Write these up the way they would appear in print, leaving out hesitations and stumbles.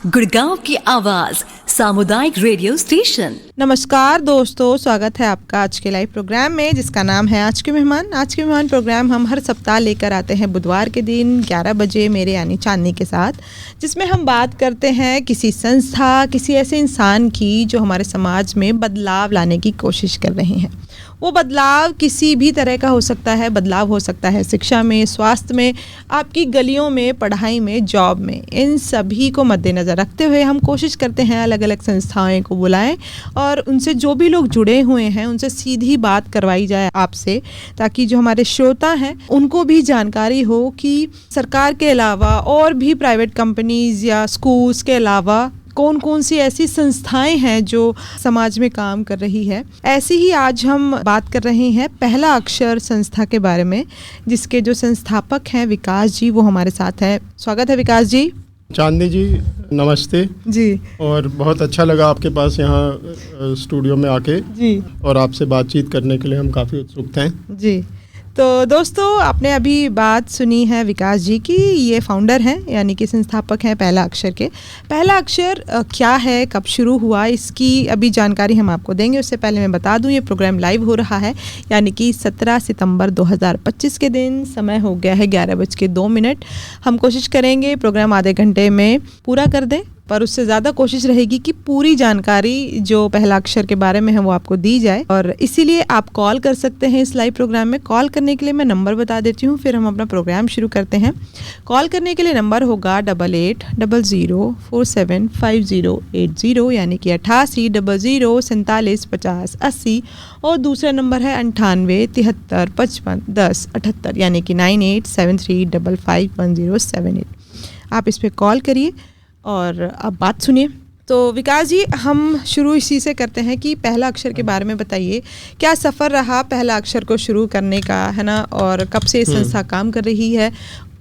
गुड़गांव की आवाज सामुदायिक रेडियो स्टेशन। नमस्कार दोस्तों, स्वागत है आपका आज के लाइव प्रोग्राम में जिसका नाम है आज के मेहमान। आज के मेहमान प्रोग्राम हम हर सप्ताह लेकर आते हैं बुधवार के दिन 11 बजे मेरे यानी चांदनी के साथ, जिसमें हम बात करते हैं किसी संस्था, किसी ऐसे इंसान की जो हमारे समाज में बदलाव लाने की कोशिश कर रहे हैं। वो बदलाव किसी भी तरह का हो सकता है। बदलाव हो सकता है शिक्षा में, स्वास्थ्य में, आपकी गलियों में, पढ़ाई में, जॉब में। इन सभी को मद्देनज़र रखते हुए हम कोशिश करते हैं अलग अलग संस्थाएं को बुलाएं और उनसे जो भी लोग जुड़े हुए हैं उनसे सीधी बात करवाई जाए आपसे, ताकि जो हमारे श्रोता हैं उनको भी जानकारी हो कि सरकार के अलावा और भी प्राइवेट कंपनीज़ या स्कूल्स के अलावा कौन कौन सी ऐसी संस्थाएं हैं जो समाज में काम कर रही है। ऐसी ही आज हम बात कर रहे हैं पहला अक्षर संस्था के बारे में, जिसके जो संस्थापक हैं विकास जी, वो हमारे साथ हैं। स्वागत है विकास जी। चांदनी जी नमस्ते जी। और बहुत अच्छा लगा आपके पास यहाँ स्टूडियो में आके जी, और आपसे बातचीत करने के लिए हम काफ़ी उत्सुक थे जी। तो दोस्तों, आपने अभी बात सुनी है विकास जी की। ये फाउंडर हैं यानी कि संस्थापक हैं पहला अक्षर के। पहला अक्षर क्या है, कब शुरू हुआ, इसकी अभी जानकारी हम आपको देंगे। उससे पहले मैं बता दूं ये प्रोग्राम लाइव हो रहा है, यानी कि 17 सितंबर 2025 के दिन। समय हो गया है 11:02। हम कोशिश करेंगे प्रोग्राम आधे घंटे में पूरा कर दें, पर उससे ज़्यादा कोशिश रहेगी कि पूरी जानकारी जो पहला अक्षर के बारे में है वो आपको दी जाए। और इसीलिए आप कॉल कर सकते हैं इस लाइव प्रोग्राम में। कॉल करने के लिए मैं नंबर बता देती हूँ, फिर हम अपना प्रोग्राम शुरू करते हैं। कॉल करने के लिए नंबर होगा 8800475080, यानी कि 8800475080, और दूसरा नंबर है 9873551078, यानी कि 9873551078। आप इस पर कॉल करिए और अब बात सुनिए। तो विकास जी, हम शुरू इसी से करते हैं कि पहला अक्षर के बारे में बताइए। क्या सफ़र रहा पहला अक्षर को शुरू करने का, है ना, और कब से संस्था काम कर रही है,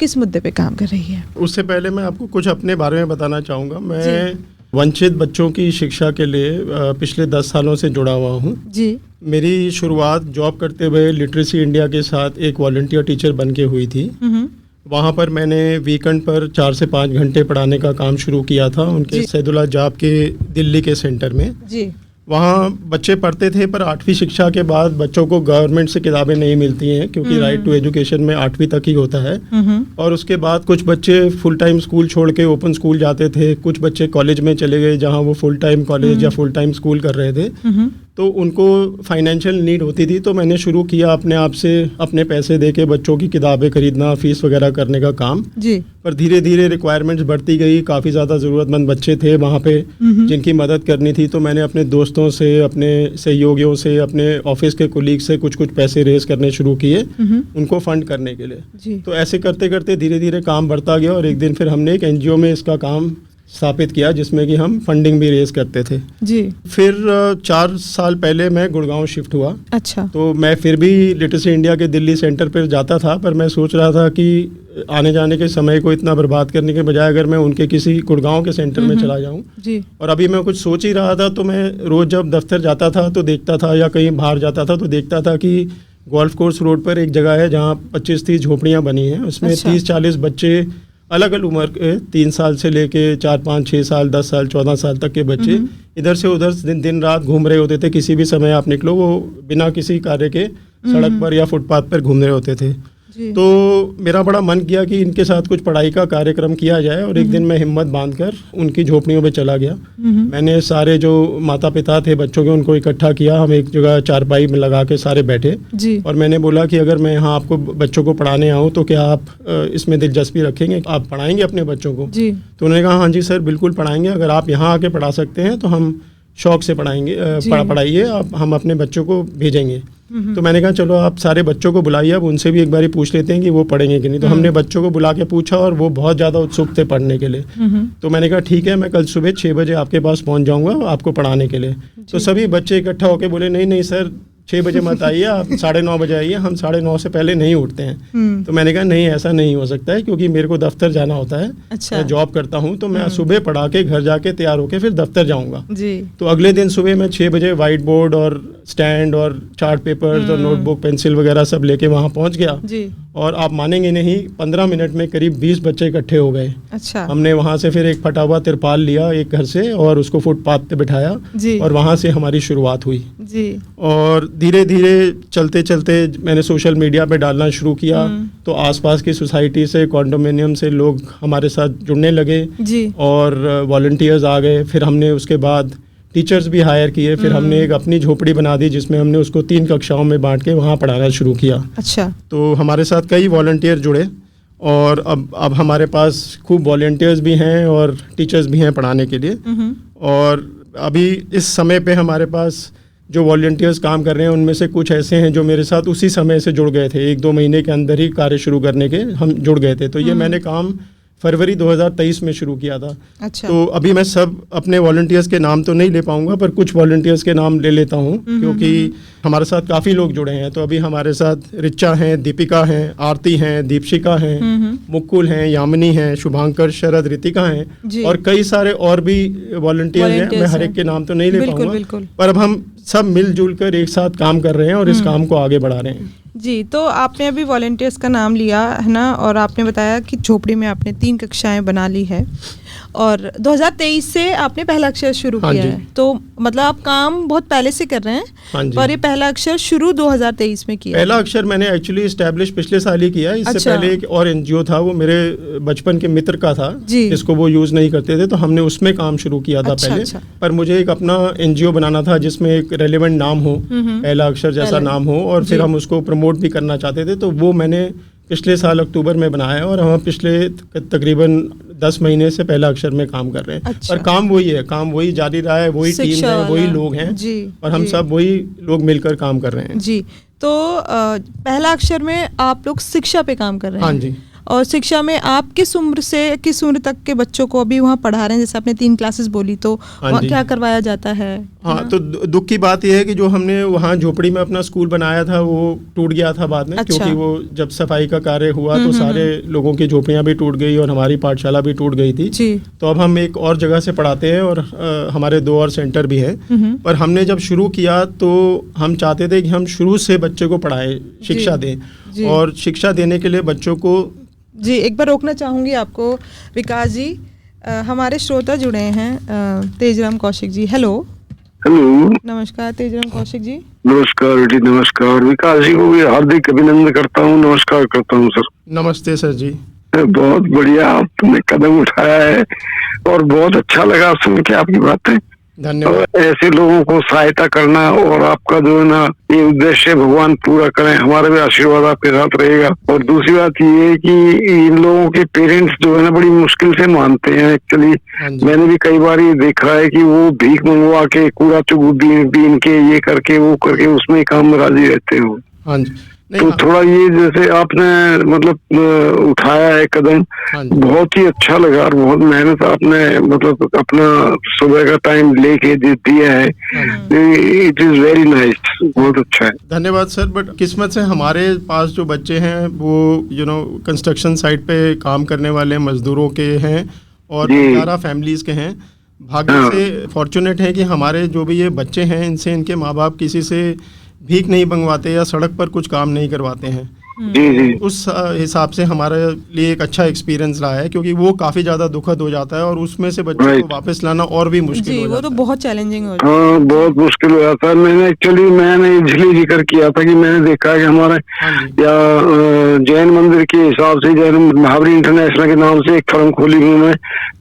किस मुद्दे पे काम कर रही है? उससे पहले मैं आपको कुछ अपने बारे में बताना चाहूँगा। मैं वंचित बच्चों की शिक्षा के लिए पिछले 10 सालों से जुड़ा हुआ हूँ जी। मेरी शुरुआत जॉब करते हुए लिटरेसी इंडिया के साथ एक वॉलंटियर टीचर बन के हुई थी। वहाँ पर मैंने वीकेंड पर 4 से 5 घंटे पढ़ाने का काम शुरू किया था उनके सैदुल्ला जाब के दिल्ली के सेंटर में जी। वहाँ बच्चे पढ़ते थे, पर 8वीं शिक्षा के बाद बच्चों को गवर्नमेंट से किताबें नहीं मिलती हैं, क्योंकि राइट टू एजुकेशन में 8वीं तक ही होता है। और उसके बाद कुछ बच्चे फुल टाइम स्कूल छोड़ के ओपन स्कूल जाते थे, कुछ बच्चे कॉलेज में चले गए जहाँ वो फुल टाइम कॉलेज या फुल टाइम स्कूल कर रहे थे। तो उनको फाइनेंशियल नीड होती थी, तो मैंने शुरू किया अपने आप से अपने पैसे दे के बच्चों की किताबें खरीदना, फीस वगैरह करने का काम जी। पर धीरे धीरे रिक्वायरमेंट्स बढ़ती गई। काफ़ी ज़्यादा ज़रूरतमंद बच्चे थे वहाँ पे जिनकी मदद करनी थी। तो मैंने अपने दोस्तों से, अपने सहयोगियों से, अपने ऑफिस के कोलीग से कुछ पैसे रेज करने शुरू किए उनको फंड करने के लिए। तो ऐसे करते करते धीरे धीरे काम बढ़ता गया, और एक दिन फिर हमने एक NGO में इसका काम स्थापित किया, जिसमें कि हम फंडिंग भी रेज करते थे जी। फिर 4 साल पहले मैं गुड़गांव शिफ्ट हुआ। अच्छा। तो मैं फिर भी लिटरेसी इंडिया के दिल्ली सेंटर पर जाता था, पर मैं सोच रहा था कि आने जाने के समय को इतना बर्बाद करने के बजाय अगर मैं उनके किसी गुड़गांव के सेंटर में चला जाऊं जी। और अभी मैं कुछ सोच ही रहा था, तो मैं रोज़ जब दफ्तर जाता था तो देखता था, या कहीं बाहर जाता था तो देखता था कि गोल्फ कोर्स रोड पर एक जगह है जहाँ 25-30 झोपड़ियाँ बनी हैं। उसमें 30-40 बच्चे अलग अलग उम्र के, 3 साल से लेके 4-5-6 साल, 10 साल, 14 साल तक के बच्चे इधर से उधर दिन रात घूम रहे होते थे। किसी भी समय आप निकलो, वो बिना किसी कार्य के सड़क पर या फुटपाथ पर घूम रहे होते थे। तो मेरा बड़ा मन किया कि इनके साथ कुछ पढ़ाई का कार्यक्रम किया जाए, और एक दिन मैं हिम्मत बांधकर उनकी झोपड़ियों में चला गया। मैंने सारे जो माता पिता थे बच्चों के, उनको इकट्ठा किया। हम एक जगह चारपाई में लगा के सारे बैठे जी। और मैंने बोला कि अगर मैं यहाँ आपको बच्चों को पढ़ाने आऊँ तो क्या आप इसमें दिलचस्पी रखेंगे, आप पढ़ाएंगे अपने बच्चों को जी। तो उन्होंने कहा हाँ जी सर, बिल्कुल पढ़ाएंगे। अगर आप यहाँ आके पढ़ा सकते हैं तो हम शौक से पढ़ाएंगे, पढ़ाइए, हम अपने बच्चों को भेजेंगे। तो मैंने कहा चलो आप सारे बच्चों को बुलाइए, अब उनसे भी एक बारी पूछ लेते हैं कि वो पढ़ेंगे कि नहीं। तो हमने बच्चों को बुला के पूछा, और वो बहुत ज़्यादा उत्सुक थे पढ़ने के लिए। तो मैंने कहा ठीक है, मैं कल सुबह 6 बजे आपके पास पहुंच जाऊंगा आपको पढ़ाने के लिए। तो सभी बच्चे इकट्ठा होकर बोले नहीं नहीं सर, 6 बजे मत आइए, आप 9:30 बजे आइए, हम 9:30 से पहले नहीं उठते हैं। तो मैंने कहा नहीं, ऐसा नहीं हो सकता है, क्योंकि मेरे को दफ्तर जाना होता है। अच्छा। मैं जॉब करता हूँ, तो मैं सुबह पढ़ा के घर जाके तैयार होके फिर दफ्तर जाऊँगा। जी। तो अगले दिन सुबह मैं 6 बजे वाइट बोर्ड और स्टैंड और चार्ट पेपर्स और नोटबुक पेंसिल वगैरह सब लेके वहाँ पहुँच गया। जी। और आप मानेंगे नहीं, 15 मिनट में करीब 20 बच्चे इकट्ठे हो गए। अच्छा। हमने वहाँ से फिर एक फटा हुआ तिरपाल लिया एक घर से और उसको फुटपाथ पे बिठाया। जी। और वहाँ से हमारी शुरुआत हुई। जी। और धीरे धीरे चलते चलते मैंने सोशल मीडिया पे डालना शुरू किया, तो आसपास की सोसाइटी से, कॉन्डोमिनियम से लोग हमारे साथ जुड़ने लगे। जी। और वॉलंटियर्स आ गए। फिर हमने उसके बाद टीचर्स भी हायर किए। फिर हमने एक अपनी झोपड़ी बना दी, जिसमें हमने उसको 3 कक्षाओं में बांट के वहाँ पढ़ाना शुरू किया। अच्छा। तो हमारे साथ कई वॉलंटियर जुड़े और अब हमारे पास खूब वॉलंटियर्स भी हैं और टीचर्स भी हैं पढ़ाने के लिए। और अभी इस समय पे हमारे पास जो वॉलंटियर्स काम कर रहे हैं, उनमें से कुछ ऐसे हैं जो मेरे साथ उसी समय से जुड़ गए थे। 1-2 महीने के अंदर ही कार्य शुरू करने के हम जुड़ गए थे। तो ये मैंने काम फरवरी 2023 में शुरू किया था। अच्छा। तो अभी मैं सब अपने वॉलंटियर्स के नाम तो नहीं ले पाऊंगा, पर कुछ वॉलंटियर्स के नाम ले लेता हूं, क्योंकि हमारे साथ काफ़ी लोग जुड़े हैं। तो अभी हमारे साथ रिचा हैं, दीपिका हैं, आरती हैं, दीपशिका हैं, मुकुल हैं, यामिनी हैं, शुभांकर, शरद, रितिका हैं और कई सारे और भी वॉलंटियर हैं। मैं हर एक के नाम तो नहीं ले पाऊंगा, पर अब हम सब मिलजुल कर एक साथ काम कर रहे हैं और इस काम को आगे बढ़ा रहे हैं। जी। तो आपने अभी वॉलंटियर्स का नाम लिया है ना, और आपने बताया कि झोपड़ी में आपने 3 कक्षाएं बना ली है और 2023 से आपने पहला अक्षर शुरू किया है। तो मतलब आप काम बहुत पहले से कर रहे हैं, पर ये पहला अक्षर शुरू 2023 में किया। पहला अक्षर मैंने एक्चुअली एस्टैब्लिश पिछले साल ही किया। इससे अच्छा। पहले एक और एनजीओ था, वो मेरे बचपन के मित्र का था, जिसको वो यूज नहीं करते थे, तो हमने उसमें काम शुरू किया था। अच्छा, पहले अच्छा। पर मुझे एक अपना एनजीओ बनाना था जिसमें एक रेलेवेंट नाम हो, पहला अक्षर जैसा नाम हो, और फिर हम उसको प्रमोट भी करना चाहते थे। तो वो मैंने पिछले साल अक्टूबर में बनाया और हम पिछले तकरीबन 10 महीने से पहला अक्षर में काम कर रहे हैं। अच्छा। पर काम वही है, काम वही जारी रहा है, वही टीम है, वही लोग हैं। जी। और हम सब वही लोग मिलकर काम कर रहे हैं। जी। तो पहला अक्षर में आप लोग शिक्षा पे काम कर रहे हैं। हाँ जी। और शिक्षा में आप किस उम्र से किस उम्र तक के बच्चों को अभी वहाँ पढ़ा रहे हैं? जैसे आपने 3 क्लासेस बोली, तो वहाँ क्या करवाया जाता है? हाँ, तो दुख की बात यह है कि जो हमने वहाँ झोपड़ी में अपना स्कूल बनाया था वो टूट गया था बाद में। अच्छा। क्योंकि वो जब सफाई का कार्य हुआ तो सारे लोगों की झोपड़ियाँ भी टूट गई और हमारी पाठशाला भी टूट गई थी। जी। तो अब हम एक और जगह से पढ़ाते हैं और हमारे 2 और सेंटर भी हैं। पर हमने जब शुरू किया तो हम चाहते थे कि हम शुरू से बच्चे को पढ़ाएं, शिक्षा दें। और शिक्षा देने के लिए बच्चों को जी, एक बार रोकना चाहूँगी आपको विकास जी। हमारे श्रोता जुड़े हैं, तेजराम कौशिक जी। हेलो। नमस्कार तेजराम कौशिक जी। नमस्कार जी, नमस्कार। विकास जी को भी हार्दिक अभिनंदन करता हूँ, नमस्कार करता हूँ सर। नमस्ते सर जी। बहुत बढ़िया आपने कदम उठाया है और बहुत अच्छा लगा सुन के आपकी बातें। धन्यवाद। ऐसे लोगों को सहायता करना और आपका जो है ना ये उद्देश्य भगवान पूरा करें, हमारा भी आशीर्वाद आपके साथ रहेगा। और दूसरी बात ये है कि इन लोगों के पेरेंट्स जो है ना बड़ी मुश्किल से मानते हैं। एक्चुअली मैंने भी कई बार ये देखा है कि वो भीख मंगवा के, कूड़ा चुगू बीन के, ये करके वो करके उसमें काम में राजी रहते हो। हाँ जी। तो थोड़ा ये जैसे आपने मतलब उठाया है कदम, बहुत ही अच्छा लगा और बहुत मेहनत आपने मतलब अपना सुबह का टाइम लेके दिया है। इट इज वेरी नाइस, बहुत अच्छा है। धन्यवाद सर। बट किस्मत से हमारे पास जो बच्चे हैं वो कंस्ट्रक्शन साइट पे काम करने वाले मजदूरों के हैं और 11 फैमिलीज के हैं। भाग्य से फॉर्चुनेट है कि हमारे जो भी ये बच्चे हैं इनसे इनके माँ बाप किसी से भीख नहीं मंगवाते या सड़क पर कुछ काम नहीं करवाते हैं। उस हिसाब से हमारे लिए एक अच्छा एक्सपीरियंस रहा है, क्योंकि वो काफी ज्यादा दुखद हो जाता है और उसमें से बच्चों को वापस लाना और भी मुश्किल हो जाता है। वो तो बहुत चैलेंजिंग हो जाता है। हाँ, बहुत मुश्किल हो जाता है। मैंने इसलिए जिक्र किया था कि मैंने देखा है कि हमारे या जैन मंदिर के हिसाब से जैन महावीर इंटरनेशनल के नाम से एक फर्म खोली हुई है,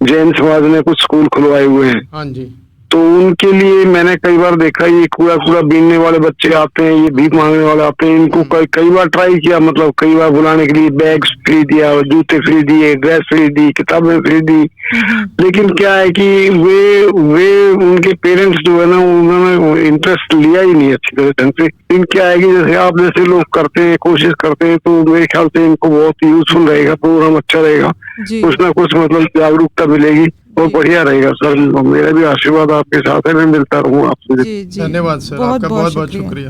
जैन समाज ने कुछ स्कूल खुलवाए हुए हैं। हाँ जी। तो उनके लिए मैंने कई बार देखा, ये कूड़ा बीनने वाले बच्चे आते हैं, ये भीख मांगने वाले आते हैं, इनको कई बार ट्राई किया, मतलब कई बार बुलाने के लिए बैग्स फ्री दिया, जूते फ्री दिए, ड्रेस फ्री दी, किताबें फ्री दी। लेकिन क्या है कि वे उनके पेरेंट्स जो है ना उन्होंने इंटरेस्ट लिया ही नहीं अच्छी तरह ढंग से। लेकिन क्या है कि जैसे आप जैसे लोग करते हैं, कोशिश करते हैं, तो मेरे ख्याल से इनको बहुत यूजफुल रहेगा, प्रोग्राम अच्छा रहेगा, कुछ ना कुछ मतलब जागरूकता मिलेगी और बढ़िया रहेगा सर। मेरा भी आशीर्वाद आपके साथ है, मैं मिलता रहूँ आपसे। धन्यवाद सर, आपका बहुत बहुत शुक्रिया।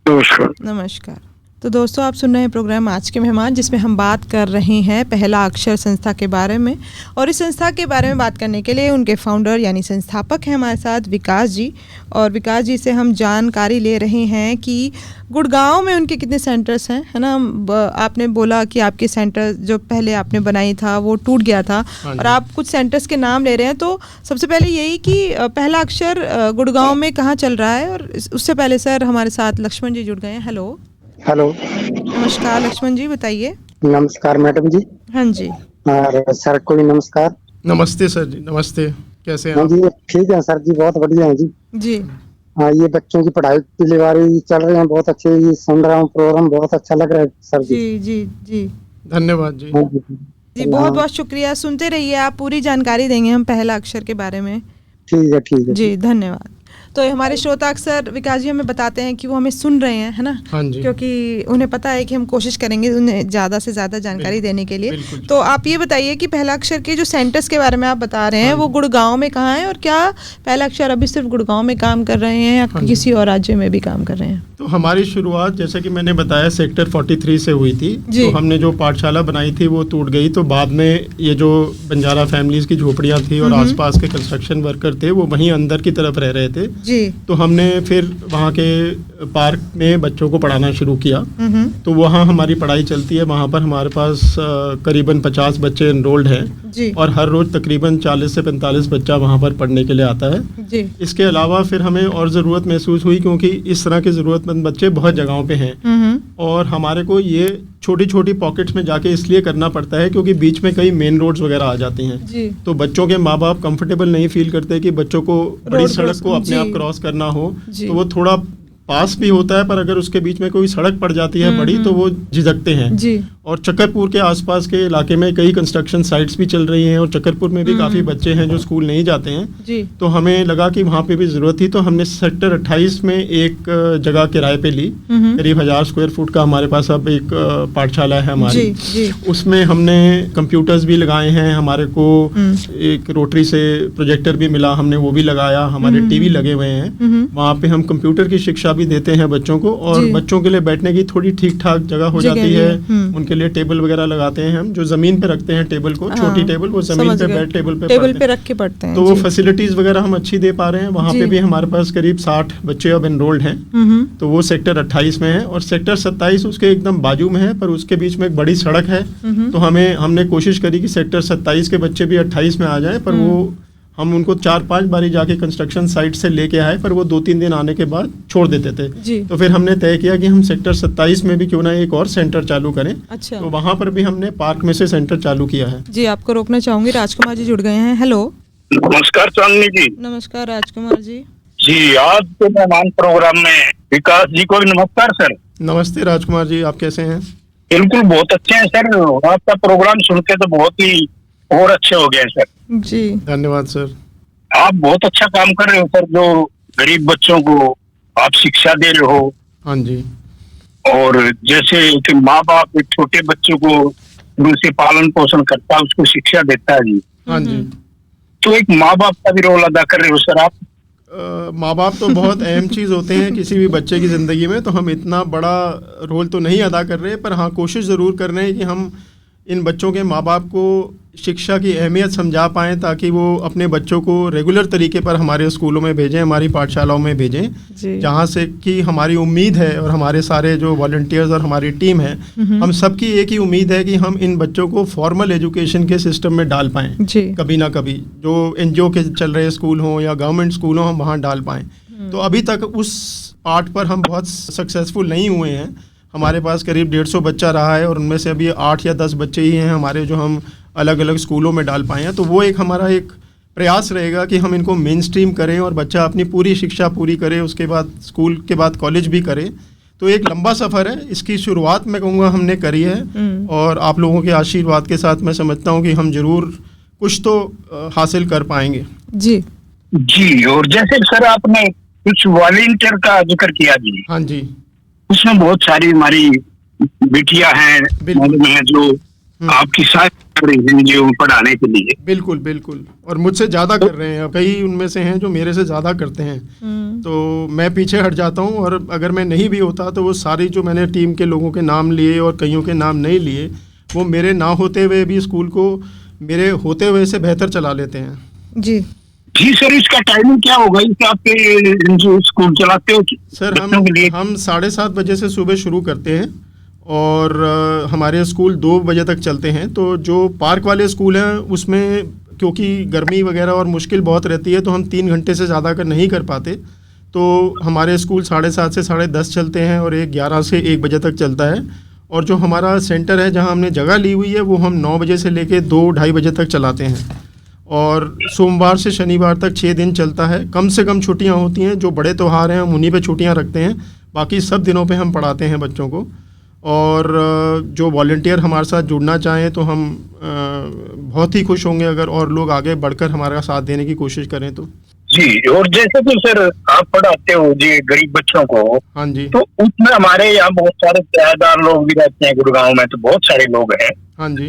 नमस्कार। नमस्कार। तो दोस्तों, आप सुन रहे हैं प्रोग्राम आज के मेहमान, जिसमें हम बात कर रहे हैं पहला अक्षर संस्था के बारे में। और इस संस्था के बारे में बात करने के लिए उनके फाउंडर यानी संस्थापक हैं हमारे साथ विकास जी। और विकास जी से हम जानकारी ले रहे हैं कि गुड़गांव में उनके कितने सेंटर्स हैं, है ना। आपने बोला कि आपके सेंटर जो पहले आपने बनाई था वो टूट गया था, और आप कुछ सेंटर्स के नाम ले रहे हैं। तो सबसे पहले यही कि पहला अक्षर गुड़गांव में कहाँ चल रहा है। और उससे पहले सर हमारे साथ लक्ष्मण जी जुड़ गए हैं। हेलो। नमस्कार लक्ष्मण जी, बताइए। नमस्कार मैडम जी। हाँ जी। और सर को भी नमस्कार। नमस्ते सर जी। नमस्ते, कैसे हैं आप? जी ठीक है सर जी, बहुत बढ़िया है जी। जी हाँ, ये बच्चों की पढ़ाई की लिवारी चल रहे हैं, बहुत अच्छे। ये सुन रहा हूँ प्रोग्राम, बहुत अच्छा लग रहा है सर जी। जी जी जी धन्यवाद जी। जी, बहुत बहुत शुक्रिया। सुनते रहिए, आप पूरी जानकारी देंगे हम पहला अक्षर के बारे में। ठीक है जी, धन्यवाद। तो हमारे श्रोता अक्सर विकास जी हमें बताते हैं कि वो हमें सुन रहे हैं, है ना। हाँ जी। क्योंकि उन्हें पता है कि हम कोशिश करेंगे उन्हें ज़्यादा से ज़्यादा जानकारी देने के लिए। तो आप ये बताइए कि पहला अक्षर के जो सेंटर्स के बारे में आप बता रहे हैं, वो गुड़गांव में कहाँ है, और क्या पहला अक्षर अभी सिर्फ गुड़गांव में काम कर रहे हैं या किसी और राज्य में भी काम कर रहे हैं? तो हमारी शुरुआत, जैसे कि मैंने बताया, सेक्टर 43 से हुई थी। तो हमने जो पाठशाला बनाई थी वो टूट गई। तो बाद में ये जो बंजारा फैमिलीज की झोपड़ियाँ थी और आसपास के कंस्ट्रक्शन वर्कर थे, वो वहीं अंदर की तरफ रह रहे थे जी। तो हमने फिर वहाँ के पार्क में बच्चों को पढ़ाना शुरू किया। तो वहाँ हमारी पढ़ाई चलती है। वहाँ पर हमारे पास करीबन 50 बच्चे एनरोल्ड हैं और हर रोज तकरीबन 40 से 45 बच्चा वहाँ पर पढ़ने के लिए आता है जी। इसके अलावा फिर हमें और ज़रूरत महसूस हुई, क्योंकि इस तरह के ज़रूरतमंद बच्चे बहुत जगहों पे हैं और हमारे को ये छोटी छोटी पॉकेट्स में जाके इसलिए करना पड़ता है क्योंकि बीच में कई मेन रोड्स वगैरह आ जाती हैं। तो बच्चों के माँ बाप कंफर्टेबल नहीं फील करते कि बच्चों को बड़ी सड़क को अपने आप क्रॉस करना हो। तो वो थोड़ा पास भी होता है, पर अगर उसके बीच में कोई सड़क पड़ जाती है बड़ी तो वो झिझकते हैं जी। और चक्करपुर के आसपास के इलाके में कई कंस्ट्रक्शन साइट्स भी चल रही हैं और चक्करपुर में भी काफ़ी बच्चे हैं जो स्कूल नहीं जाते हैं जी। तो हमें लगा कि वहाँ पे भी ज़रूरत थी। तो हमने सेक्टर 28 में एक जगह किराए पे ली, करीब 1000 स्क्वायर फुट का हमारे पास अब एक पाठशाला है हमारी जी। उसमें हमने कंप्यूटर्स भी लगाए हैं, हमारे को एक रोटरी से प्रोजेक्टर भी मिला, हमने वो भी लगाया, हमारे टीवी लगे हुए हैं। वहाँ पे हम कंप्यूटर की शिक्षा भी देते हैं बच्चों को, और बच्चों के लिए बैठने की थोड़ी ठीक ठाक जगह हो जाती है। उनके लिए टेबल वगैरह लगाते हैं हम, जो जमीन पे रखते हैं टेबल को, छोटी टेबल, वो जमीन पे बैठ टेबल पे रख के पढ़ते हैं। तो वो फैसिलिटीज वगैरह हम अच्छी दे पा रहे हैं। वहाँ पे भी हमारे पास करीब 60 बच्चे अब एनरोल्ड हैं। तो वो सेक्टर 28 में है, और सेक्टर 27 उसके एकदम बाजू में है, पर उसके बीच में एक बड़ी सड़क है। तो हमने कोशिश करी कि सेक्टर 27 के बच्चे भी 28 में आ जाए, पर वो हम उनको 4-5 बारी जाके कंस्ट्रक्शन साइट से लेके आए, पर वो 2-3 दिन आने के बाद छोड़ देते थे जी। तो फिर हमने तय किया कि हम सेक्टर 27 में भी क्यों ना एक और सेंटर चालू करें। अच्छा। तो वहाँ पर भी हमने पार्क में से सेंटर चालू किया है जी। आपको रोकना चाहूंगी, राजकुमार जी जुड़ गए हैं। हेलो। नमस्कार चांदनी जी। नमस्कार राजकुमार जी। जी, आज के मेहमान प्रोग्राम में विकास जी को भी नमस्कार सर। नमस्ते राजकुमार जी, आप कैसे हैं? बिल्कुल बहुत अच्छे हैं सर, आपका प्रोग्राम सुन के तो बहुत ही और अच्छे हो गए सर जी। धन्यवाद सर। आप बहुत अच्छा काम कर रहे हो सर, जो गरीब बच्चों को आप शिक्षा दे रहे हो। हाँ जी। और जैसे कि माँ बाप एक छोटे बच्चों को उनसे पालन पोषण करता है, उसको शिक्षा देता है जी। हाँ जी। तो एक माँ बाप का भी रोल अदा कर रहे हो सर आप। माँ बाप तो बहुत अहम चीज़ होते हैं किसी भी बच्चे की ज़िंदगी में, तो हम इतना बड़ा रोल तो नहीं अदा कर रहे, पर हाँ कोशिश ज़रूर कर रहे हैं कि हम इन बच्चों के माँ बाप को शिक्षा की अहमियत समझा पाएँ, ताकि वो अपने बच्चों को रेगुलर तरीके पर हमारे स्कूलों में भेजें, हमारी पाठशालाओं में भेजें, जहाँ से कि हमारी उम्मीद है, और हमारे सारे जो वॉलंटियर्स और हमारी टीम है, हम सबकी एक ही उम्मीद है कि हम इन बच्चों को फॉर्मल एजुकेशन के सिस्टम में डाल पाएँ कभी ना कभी, जो NGO के चल रहे स्कूल हों या गवर्नमेंट स्कूल हों, हम वहाँ डाल पाएँ। तो अभी तक उस पार्ट पर हम बहुत सक्सेसफुल नहीं हुए हैं। हमारे पास करीब 150 बच्चा रहा है, और उनमें से अभी 8 या 10 बच्चे ही हैं हमारे जो हम अलग अलग स्कूलों में डाल पाए हैं। तो वो एक हमारा एक प्रयास रहेगा कि हम इनको मेन स्ट्रीम करें और बच्चा अपनी पूरी शिक्षा पूरी करे, उसके बाद स्कूल के बाद कॉलेज भी करे। तो एक लंबा सफ़र है, इसकी शुरुआत मैं कहूँगा हमने करी है, और आप लोगों के आशीर्वाद के साथ मैं समझता हूँ कि हम जरूर कुछ तो हासिल कर पाएंगे जी। जी, और जैसे सर आपने कुछ वॉलंटियर का जिक्र किया जी। हाँ जी। उसमें बहुत सारी हमारी बेटियां हैं जो आपकी सहायता कर रही हैं जो पढ़ाने के लिए। बिल्कुल बिल्कुल, और मुझसे ज़्यादा कर रहे हैं, कई उनमें से हैं जो मेरे से ज़्यादा करते हैं। तो मैं पीछे हट जाता हूँ, और अगर मैं नहीं भी होता तो वो सारी जो मैंने टीम के लोगों के नाम लिए और कईयों के नाम नहीं लिए, वो मेरे ना होते हुए भी स्कूल को मेरे होते हुए से बेहतर चला लेते हैं। जी जी सर, इसका टाइमिंग क्या होगा इस आपके जो स्कूल चलाते हो? सर हम 7:30 बजे से सुबह शुरू करते हैं, और हमारे स्कूल 2 बजे तक चलते हैं। तो जो पार्क वाले स्कूल हैं उसमें क्योंकि गर्मी वगैरह और मुश्किल बहुत रहती है, तो हम 3 घंटे से ज़्यादा का नहीं कर पाते। तो हमारे स्कूल 7:30 से 10:30 चलते हैं, और 11 से 1 बजे तक चलता है। और जो हमारा सेंटर है जहां हमने जगह ली हुई है, वो हम 9 बजे से लेके 2-2:30 बजे तक चलाते हैं, और सोमवार से शनिवार तक 6 दिन चलता है। कम से कम छुट्टियां होती हैं, जो बड़े त्यौहार हैं हम उन्हीं पे छुट्टियां रखते हैं, बाकी सब दिनों पे हम पढ़ाते हैं बच्चों को। और जो वॉलंटियर हमारे साथ जुड़ना चाहें तो हम बहुत ही खुश होंगे अगर और लोग आगे बढ़कर हमारा साथ देने की कोशिश करें तो। जी, और जैसे कि सर आप पढ़ाते हो जी गरीब बच्चों को, हाँ जी, तो उसमें हमारे यहाँ बहुत सारे किराएदार लोग भी रहते हैं, गुड़गांव में तो बहुत सारे लोग हैं। हाँ जी,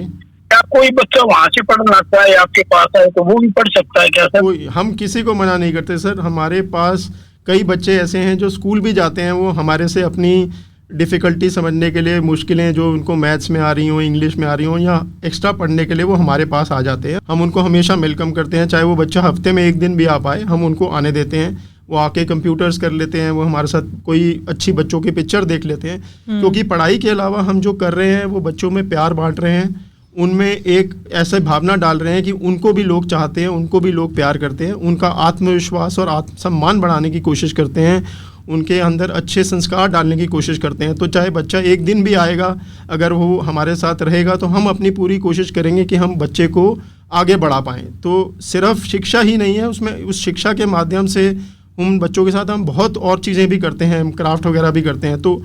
क्या कोई बच्चा वहाँ से पढ़ना आता है आपके पास आए तो वो भी पढ़ सकता है क्या सर? हम किसी को मना नहीं करते सर। हमारे पास कई बच्चे ऐसे हैं जो स्कूल भी जाते हैं, वो हमारे से अपनी डिफ़िकल्टी समझने के लिए, मुश्किलें जो उनको मैथ्स में आ रही हों, इंग्लिश में आ रही हों, या एक्स्ट्रा पढ़ने के लिए वो हमारे पास आ जाते हैं। हम उनको हमेशा वेलकम करते हैं, चाहे वो बच्चा हफ्ते में 1 दिन भी आ पाए, हम उनको आने देते हैं। वो आके कंप्यूटर्स कर लेते हैं, वो हमारे साथ कोई अच्छी बच्चों की पिक्चर देख लेते हैं, क्योंकि पढ़ाई के अलावा हम जो कर रहे हैं वो बच्चों में प्यार बांट रहे हैं, उनमें एक ऐसे भावना डाल रहे हैं कि उनको भी लोग चाहते हैं, उनको भी लोग प्यार करते हैं, उनका आत्मविश्वास और आत्मसम्मान बढ़ाने की कोशिश करते हैं, उनके अंदर अच्छे संस्कार डालने की कोशिश करते हैं। तो चाहे बच्चा 1 दिन भी आएगा, अगर वो हमारे साथ रहेगा तो हम अपनी पूरी कोशिश करेंगे कि हम बच्चे को आगे बढ़ा पाएँ। तो सिर्फ शिक्षा ही नहीं है उसमें, उस शिक्षा के माध्यम से उन बच्चों के साथ हम बहुत और चीज़ें भी करते हैं, हम क्राफ्ट वगैरह भी करते हैं। तो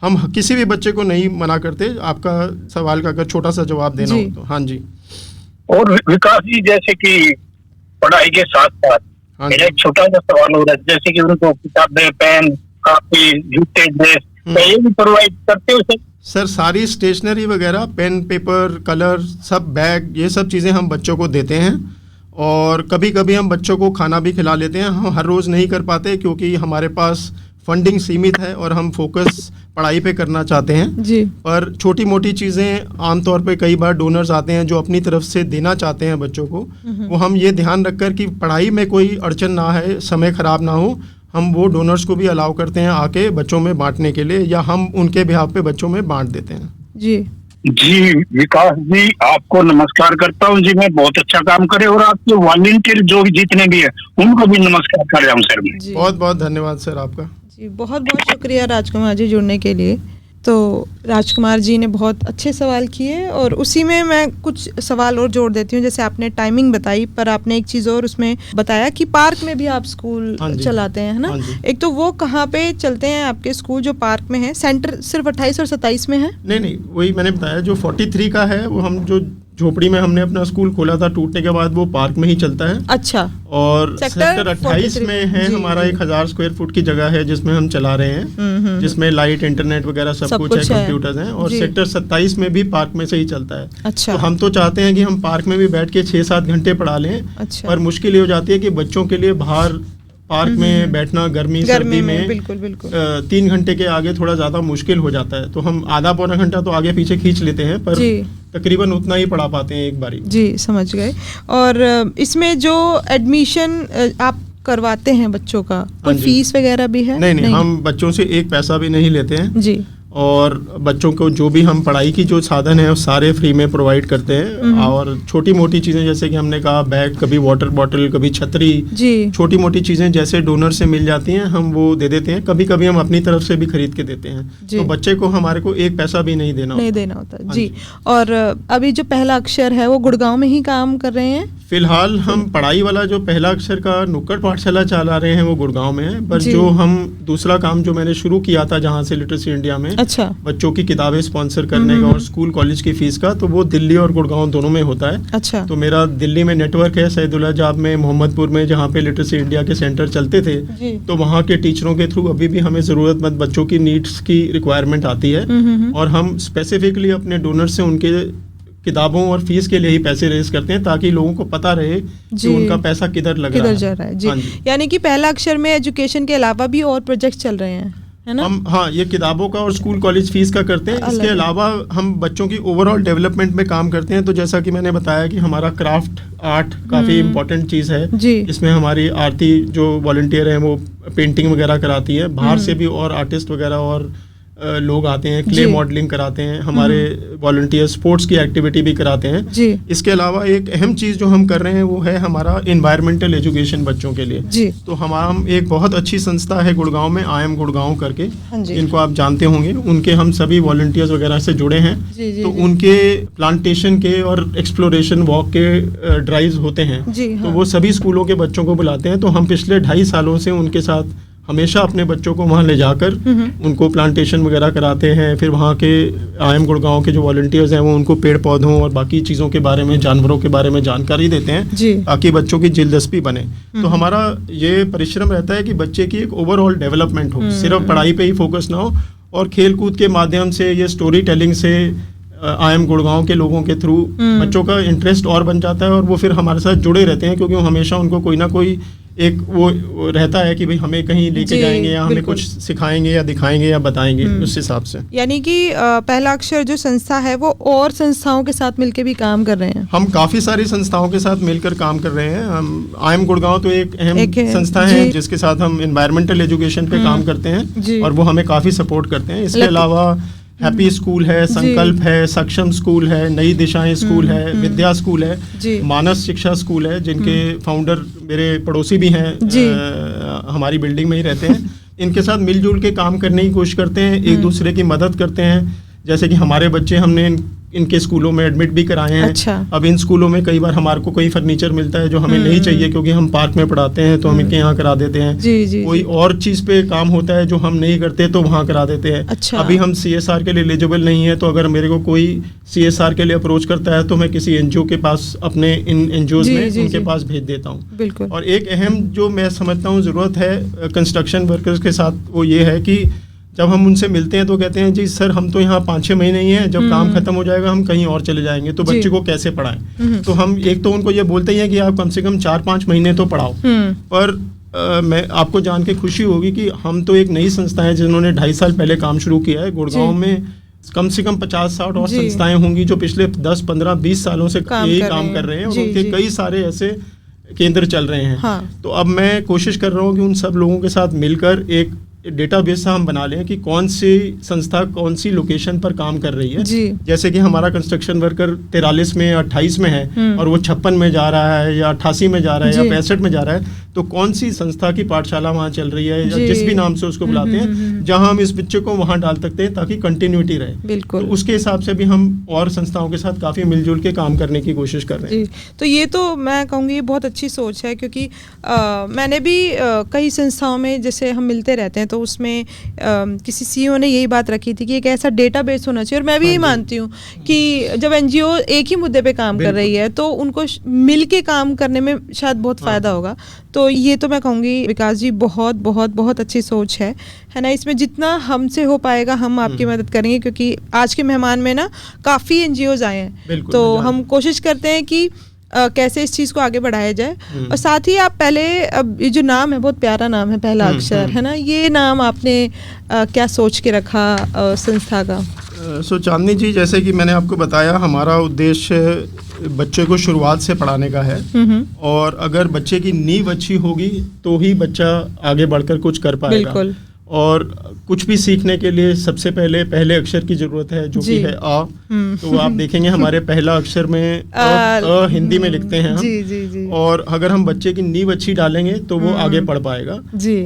हम किसी भी बच्चे को नहीं मना करते। आपका सवाल का अगर छोटा सा जवाब देना हो तो। हाँ जी। और विकास जी, जैसे कि पढ़ाई के साथ साथ मेरा एक छोटा सा सवाल हो रहा है, जैसे कि उनको किताबें, पेन, कापी, जूते, ड्रेस, तो ये भी प्रोवाइड करते हो सर? सर सारी स्टेशनरी वगैरह, पेन, पेपर, कलर, सब बैग, ये सब चीज़ें हम बच्चों को देते हैं। और कभी कभी हम बच्चों को खाना भी खिला लेते हैं। हम हर रोज़ नहीं कर पाते क्योंकि हमारे पास फंडिंग सीमित है और हम फोकस पढ़ाई पे करना चाहते हैं जी। पर छोटी मोटी चीज़ें आमतौर पे कई बार डोनर्स आते हैं जो अपनी तरफ से देना चाहते हैं बच्चों को, वो हम ये ध्यान रखकर कि पढ़ाई में कोई अड़चन ना है, समय ख़राब ना हो, हम वो डोनर्स को भी अलाउ करते हैं आके बच्चों में बांटने के लिए, या हम उनके बिहाफ पे बच्चों में बांट देते हैं। जी जी विकास जी, आपको नमस्कार करता हूँ जी। मैं बहुत अच्छा काम करे, और आपके वॉलंटियर जो भी जितने भी है उनको भी नमस्कार कर रहा हूँ सर मैं। बहुत बहुत धन्यवाद सर आपका। जी बहुत बहुत शुक्रिया राजकुमार जी जुड़ने के लिए। तो राजकुमार जी ने बहुत अच्छे सवाल किए, और उसी में मैं कुछ सवाल और जोड़ देती हूँ। जैसे आपने टाइमिंग बताई, पर आपने एक चीज़ और उसमें बताया कि पार्क में भी आप स्कूल चलाते हैं, है ना? एक तो वो कहाँ पे चलते हैं आपके स्कूल जो पार्क में है? सेंटर सिर्फ 28 और 27 में है? नहीं, वही मैंने बताया, जो 43 का है वो हम जो झोपड़ी में हमने अपना स्कूल खोला था, टूटने के बाद वो पार्क में ही चलता है। अच्छा। और सेक्टर 28 में है हमारा 1000 स्क्वायर फुट की जगह है जिसमें हम चला रहे हैं, जिसमें लाइट, इंटरनेट वगैरह सब कुछ है, कंप्यूटर्स हैं। और सेक्टर 27 में भी पार्क में से ही चलता है। अच्छा। तो हम तो चाहते हैं कि हम पार्क में भी बैठ के 6-7 घंटे पढ़ा लें। अच्छा। पर मुश्किल ये हो जाती है कि बच्चों के लिए बाहर पार्क में बैठना गर्मी सर्दी में बिल्कुल बिल्कुल 3 घंटे के आगे थोड़ा ज़्यादा मुश्किल हो जाता है। तो हम आधा पौना घंटा तो आगे पीछे खींच लेते हैं, पर तकरीबन उतना ही पढ़ा पाते हैं एक बारी। जी समझ गए। और इसमें जो एडमिशन आप करवाते हैं बच्चों का, कोई फीस वगैरह भी है? नहीं, हम बच्चों से 1 पैसा भी नहीं लेते हैं जी। और बच्चों को जो भी हम पढ़ाई की जो साधन है वो सारे फ्री में प्रोवाइड करते हैं। और छोटी मोटी चीज़ें जैसे कि हमने कहा बैग, कभी वाटर बॉटल, कभी छतरी, छोटी मोटी चीज़ें जैसे डोनर से मिल जाती हैं हम वो दे देते हैं। कभी कभी हम अपनी तरफ से भी खरीद के देते हैं। तो बच्चे को हमारे को 1 पैसा भी नहीं देना होता जी। और अभी जो पहला अक्षर है वो गुड़गांव में ही काम कर रहे हैं फिलहाल। हम पढ़ाई वाला जो पहला अक्षर का नुक्कड़ पाठशाला चला रहे हैं वो गुड़गांव में है, पर जो हम दूसरा काम जो मैंने शुरू किया था जहाँ से लिटरेसी इंडिया में, अच्छा, बच्चों की किताबें स्पॉन्सर करने का और स्कूल कॉलेज की फीस का, तो वो दिल्ली और गुड़गांव दोनों में होता है। अच्छा। तो मेरा दिल्ली में नेटवर्क है, सैदुल्ला जाब में, मोहम्मदपुर में, जहाँ पे लिटरेसी इंडिया के सेंटर चलते थे। तो वहाँ के टीचरों के थ्रू अभी भी हमें ज़रूरतमंद बच्चों की नीड्स की रिक्वायरमेंट आती है, और हम स्पेसिफिकली अपने डोनर से उनके किताबों और फीस के लिए ही पैसे रेज करते हैं, ताकि लोगों को पता रहे कि उनका पैसा किधर लग रहा है, जा रहा है। जी। हाँ जी। यानी कि पहला अक्षर में एजुकेशन के अलावा भी और प्रोजेक्ट चल रहे हैं, है ना? हम ये किताबों का और स्कूल कॉलेज फीस का करते हैं। इसके अलावा हम बच्चों की ओवरऑल डेवलपमेंट में काम करते हैं। तो जैसा कि मैंने बताया कि हमारा क्राफ्ट आर्ट काफ़ी इम्पोर्टेंट चीज़ है जी। इसमें हमारी आरती जो वॉलंटियर हैं वो पेंटिंग वगैरह कराती है। बाहर से भी और आर्टिस्ट वगैरह और लोग आते हैं, क्ले मॉडलिंग कराते हैं, हमारे वॉलंटियर स्पोर्ट्स की एक्टिविटी भी कराते हैं जी। इसके अलावा एक अहम चीज़ जो हम कर रहे हैं वो है हमारा इन्वायरमेंटल एजुकेशन बच्चों के लिए जी। तो हम एक बहुत अच्छी संस्था है गुड़गांव में, IM गुड़गांव करके, हाँ जी। इनको आप जानते होंगे, उनके हम सभी वॉलंटियर्स वगैरह से जुड़े हैं। जी, जी, तो जी। उनके प्लांटेशन के और एक्सप्लोरेशन वॉक के ड्राइव्स होते हैं जी, हाँ। तो वो सभी स्कूलों के बच्चों को बुलाते हैं। तो हम पिछले 2.5 सालों से उनके साथ हमेशा अपने बच्चों को वहाँ ले जाकर उनको प्लांटेशन वगैरह कराते हैं। फिर वहाँ के IM गुड़गांव के जो वॉलंटियर्स हैं वो उनको पेड़ पौधों और बाकी चीज़ों के बारे में, जानवरों के बारे में जानकारी देते हैं ताकि बच्चों की दिलचस्पी बने। तो हमारा ये परिश्रम रहता है कि बच्चे की एक ओवरऑल डेवलपमेंट हो, सिर्फ पढ़ाई पे ही फोकस ना हो, और खेल कूद के माध्यम से, ये स्टोरी टेलिंग से IM गुड़गांव के लोगों के थ्रू बच्चों का इंटरेस्ट और बन जाता है और वो फिर हमारे साथ जुड़े रहते हैं, क्योंकि हमेशा उनको कोई ना कोई एक वो रहता है कि भाई हमें कहीं लेके जाएंगे या हमें कुछ सिखाएंगे या दिखाएंगे या बताएंगे उस हिसाब से। यानी कि पहला अक्षर जो संस्था है वो और संस्थाओं के साथ मिलकर भी काम कर रहे हैं। हम काफ़ी सारी संस्थाओं के साथ मिलकर काम कर रहे हैं। हम IM गुड़गांव तो एक अहम संस्था है जिसके साथ हम एनवायरमेंटल एजुकेशन पे काम करते हैं और वो हमें काफ़ी सपोर्ट करते हैं। इसके अलावा हैप्पी स्कूल है, संकल्प है, सक्षम स्कूल है, नई दिशाएं स्कूल है, विद्या स्कूल है, मानस शिक्षा स्कूल है, जिनके फाउंडर मेरे पड़ोसी भी हैं, हमारी बिल्डिंग में ही रहते हैं। इनके साथ मिलजुल के काम करने की कोशिश करते हैं, एक दूसरे की मदद करते हैं। जैसे कि हमारे बच्चे हमने इनके स्कूलों में एडमिट भी कराए हैं। अच्छा। अब इन स्कूलों में कई बार हमारे को कोई फर्नीचर मिलता है जो हमें नहीं चाहिए, क्योंकि हम पार्क में पढ़ाते हैं तो हम इनके यहाँ करा देते हैं। कोई और चीज़ पे काम होता है जो हम नहीं करते तो वहाँ करा देते हैं। अच्छा। अभी हम CSR के लिए एलिजिबल नहीं है, तो अगर मेरे को कोई CSR के लिए अप्रोच करता है तो मैं किसी NGO के पास, अपने इन NGOs में उनके पास भेज देता हूँ। बिल्कुल। और एक अहम जो मैं समझता हूँ ज़रूरत है कंस्ट्रक्शन वर्कर्स के साथ, वो ये है कि जब हम उनसे मिलते हैं तो कहते हैं जी सर हम तो यहाँ 5-6 महीने ही हैं, जब काम खत्म हो जाएगा हम कहीं और चले जाएंगे, तो बच्चे को कैसे पढ़ाएं। तो हम एक तो उनको ये बोलते ही हैं कि आप कम से कम 4-5 महीने तो पढ़ाओ। पर मैं आपको जान के खुशी होगी कि हम तो एक नई संस्था है जिन्होंने 2.5 साल पहले काम शुरू किया है। गुड़गांव में कम से कम 50-60 और संस्थाएं होंगी जो पिछले 10, 15, 20 सालों से यही काम कर रहे हैं और उनके कई सारे ऐसे केंद्र चल रहे हैं। तो अब मैं कोशिश कर रहा हूँ कि उन सब लोगों के साथ मिलकर एक डेटाबेस हम बना लें कि कौन सी संस्था कौन सी लोकेशन पर काम कर रही है। जैसे कि हमारा कंस्ट्रक्शन वर्कर 43 में 28 में है और वो 56 में जा रहा है या 88 में जा रहा है या 65 में जा रहा है, तो कौन सी संस्था की पाठशाला वहाँ चल रही है या जिस भी नाम से उसको बुलाते हैं, जहाँ हम इस बच्चे को वहाँ डाल सकते हैं ताकि कंटिन्यूटी रहे। बिल्कुल। तो उसके हिसाब से भी हम और संस्थाओं के साथ काफ़ी मिलजुल के काम करने की कोशिश कर रहे हैं। तो ये तो मैं कहूँगी ये बहुत अच्छी सोच है, क्योंकि मैंने भी कई संस्थाओं में जैसे हम मिलते रहते हैं तो उसमें किसी CEO ने यही बात रखी थी कि एक ऐसा डेटाबेस होना चाहिए, और मैं भी यही मानती हूँ कि जब NGO एक ही मुद्दे पे काम कर रही है तो उनको मिल के काम करने में शायद बहुत फ़ायदा होगा। तो ये तो मैं कहूँगी विकास जी बहुत बहुत बहुत अच्छी सोच है ना। इसमें जितना हमसे हो पाएगा हम आपकी मदद करेंगे, क्योंकि आज के मेहमान में ना काफ़ी NGOs आए हैं, तो हम कोशिश करते हैं कि कैसे इस चीज़ को आगे बढ़ाया जाए। और साथ ही आप पहले, अब ये जो नाम है बहुत प्यारा नाम है, पहला अक्षर है ना, ये नाम आपने क्या सोच के रखा संस्था का? सो चांदनी जी, जैसे कि मैंने आपको बताया हमारा उद्देश्य बच्चे को शुरुआत से पढ़ाने का है, और अगर बच्चे की नींव अच्छी होगी तो ही बच्चा आगे बढ़कर कुछ कर पाएगा। बिल्कुल। और कुछ भी सीखने के लिए सबसे पहले अक्षर की जरूरत है, जो कि है आ। तो आप देखेंगे हमारे पहला अक्षर में अ हिंदी में लिखते हैं हम। जी। और अगर हम बच्चे की नींव अच्छी डालेंगे तो वो आगे पढ़ पाएगा।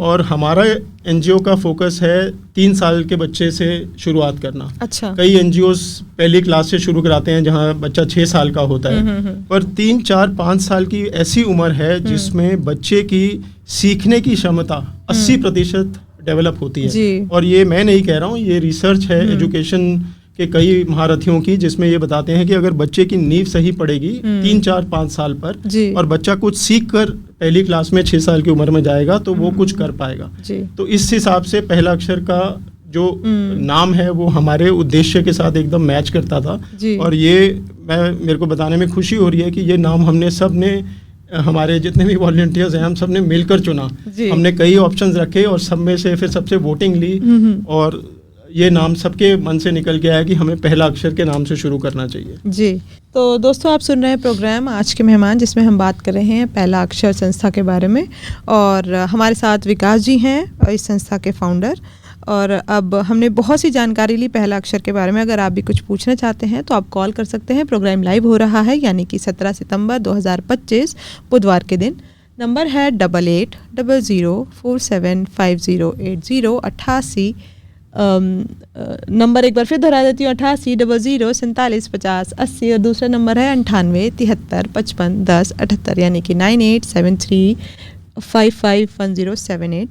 और हमारा NGO का फोकस है 3 साल के बच्चे से शुरुआत करना। अच्छा। कई NGOs पहली क्लास से शुरू कराते हैं जहाँ बच्चा 6 साल का होता है, पर 3, 4, 5 साल की ऐसी उम्र है जिसमें बच्चे की सीखने की क्षमता 80% डेवलप होती है। और ये मैं नहीं कह रहा हूँ, ये रिसर्च है एजुकेशन के कई महारथियों की, जिसमें ये बताते हैं कि अगर बच्चे की नींव सही पड़ेगी 3, 4, 5 साल पर, और बच्चा कुछ सीख कर पहली क्लास में 6 साल की उम्र में जाएगा तो वो कुछ कर पाएगा। तो इस हिसाब से पहला अक्षर का जो नाम है वो हमारे उद्देश्य के साथ एकदम मैच करता था। और ये मेरे को बताने में खुशी हो रही है कि ये नाम हमने सब ने, हमारे जितने भी वॉलंटियर्स हैं, हम सब ने मिलकर चुना। हमने कई ऑप्शंस रखे और सब में से फिर सबसे वोटिंग ली और ये नाम सबके मन से निकल के आया कि हमें पहला अक्षर के नाम से शुरू करना चाहिए। जी, तो दोस्तों आप सुन रहे हैं प्रोग्राम आज के मेहमान, जिसमें हम बात कर रहे हैं पहला अक्षर संस्था के बारे में, और हमारे साथ विकास जी हैं इस संस्था के फाउंडर। और अब हमने बहुत सी जानकारी ली पहला अक्षर के बारे में। अगर आप भी कुछ पूछना चाहते हैं तो आप कॉल कर सकते हैं। प्रोग्राम लाइव हो रहा है, यानी कि 17 सितंबर 2025 बुधवार के दिन। नंबर है 8800475080 88। नंबर एक बार फिर दोहरा देती हूँ, 8800475080, और दूसरा नंबर है 9873551078, यानी कि 9873551078।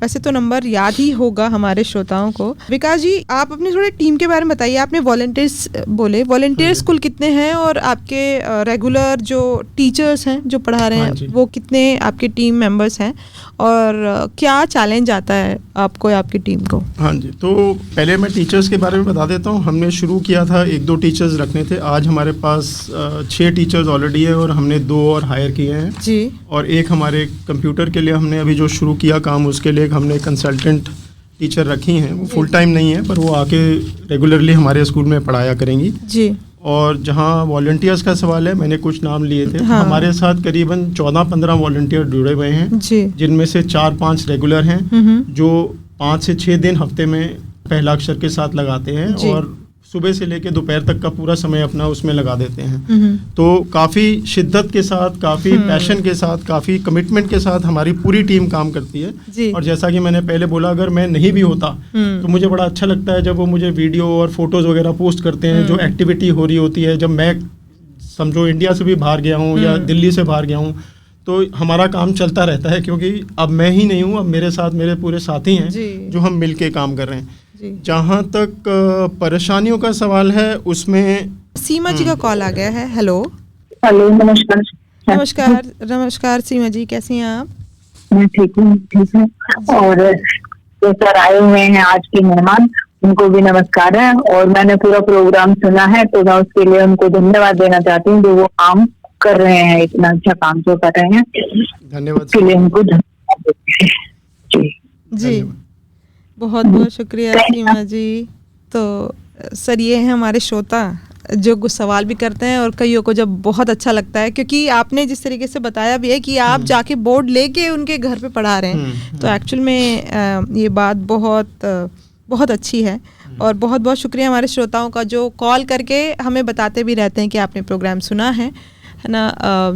वैसे तो नंबर याद ही होगा हमारे श्रोताओं को। विकास जी, आप अपने थोड़े टीम के बारे में बताइए। आपने वॉलंटियर्स बोले, वॉलंटियर्स कुल कितने हैं, और आपके रेगुलर जो टीचर्स हैं जो पढ़ा रहे हैं वो कितने आपके टीम मेंबर्स हैं, और क्या चैलेंज आता है आपको या आपकी टीम को? हाँ जी, तो पहले मैं टीचर्स के बारे में बता देता हूँ। हमने शुरू किया था 1-2 टीचर्स रखने थे। आज हमारे पास 6 टीचर्स ऑलरेडी है और हमने 2 और हायर किए हैं जी। और एक हमारे कंप्यूटर के लिए हमने अभी जो शुरू किया काम, उसके लिए हमने कंसल्टेंट टीचर रखी हैं। वो फुल टाइम नहीं है, पर वो आके रेगुलरली हमारे स्कूल में पढ़ाया करेंगी जी। और जहाँ वॉलंटियर्स का सवाल है, मैंने कुछ नाम लिए थे। हाँ। हमारे साथ करीबन 14-15 वॉलंटियर जुड़े हुए हैं, जिनमें से 4-5 रेगुलर हैं जो 5 से 6 दिन हफ्ते में पहला अक्षर के साथ लगाते हैं और सुबह से लेकर दोपहर तक का पूरा समय अपना उसमें लगा देते हैं। तो काफ़ी शिद्दत के साथ, काफ़ी पैशन के साथ, काफ़ी कमिटमेंट के साथ हमारी पूरी टीम काम करती है। और जैसा कि मैंने पहले बोला, अगर मैं नहीं भी होता तो मुझे बड़ा अच्छा लगता है जब वो मुझे वीडियो और फोटोज़ वगैरह पोस्ट करते हैं, जो एक्टिविटी हो रही होती है। जब मैं समझो इंडिया से भी बाहर गया हूँ या दिल्ली से बाहर गया हूँ, तो हमारा काम चलता रहता है, क्योंकि अब मैं ही नहीं हूँ, अब मेरे साथ मेरे पूरे साथी हैं जो हम मिल के काम कर रहे हैं। जहाँ तक परेशानियों का सवाल है, उसमें सीमा जी का कॉल आ गया है। हेलो नमस्कार। नमस्कार नमस्कार सीमा जी, कैसी हैं आप? मैं ठीक हूँ, ठीक है। और जो सर आए हुए हैं आज के मेहमान, उनको भी नमस्कार है। और मैंने पूरा प्रोग्राम सुना है, तो मैं उसके लिए उनको धन्यवाद देना चाहती हूँ जो वो काम कर रहे हैं, इतना अच्छा काम जो कर रहे हैं। धन्यवाद उसके लिए उनको धन्यवाद देते हैं जी। बहुत बहुत शुक्रिया सीमा जी। तो सर, ये हैं हमारे श्रोता जो कुछ सवाल भी करते हैं, और कईयों को जब बहुत अच्छा लगता है, क्योंकि आपने जिस तरीके से बताया भी है कि आप जाके बोर्ड लेके उनके घर पे पढ़ा रहे हैं, तो एक्चुअल में ये बात बहुत अच्छी है। और बहुत बहुत शुक्रिया हमारे श्रोताओं का जो कॉल करके हमें बताते भी रहते हैं कि आपने प्रोग्राम सुना है ना।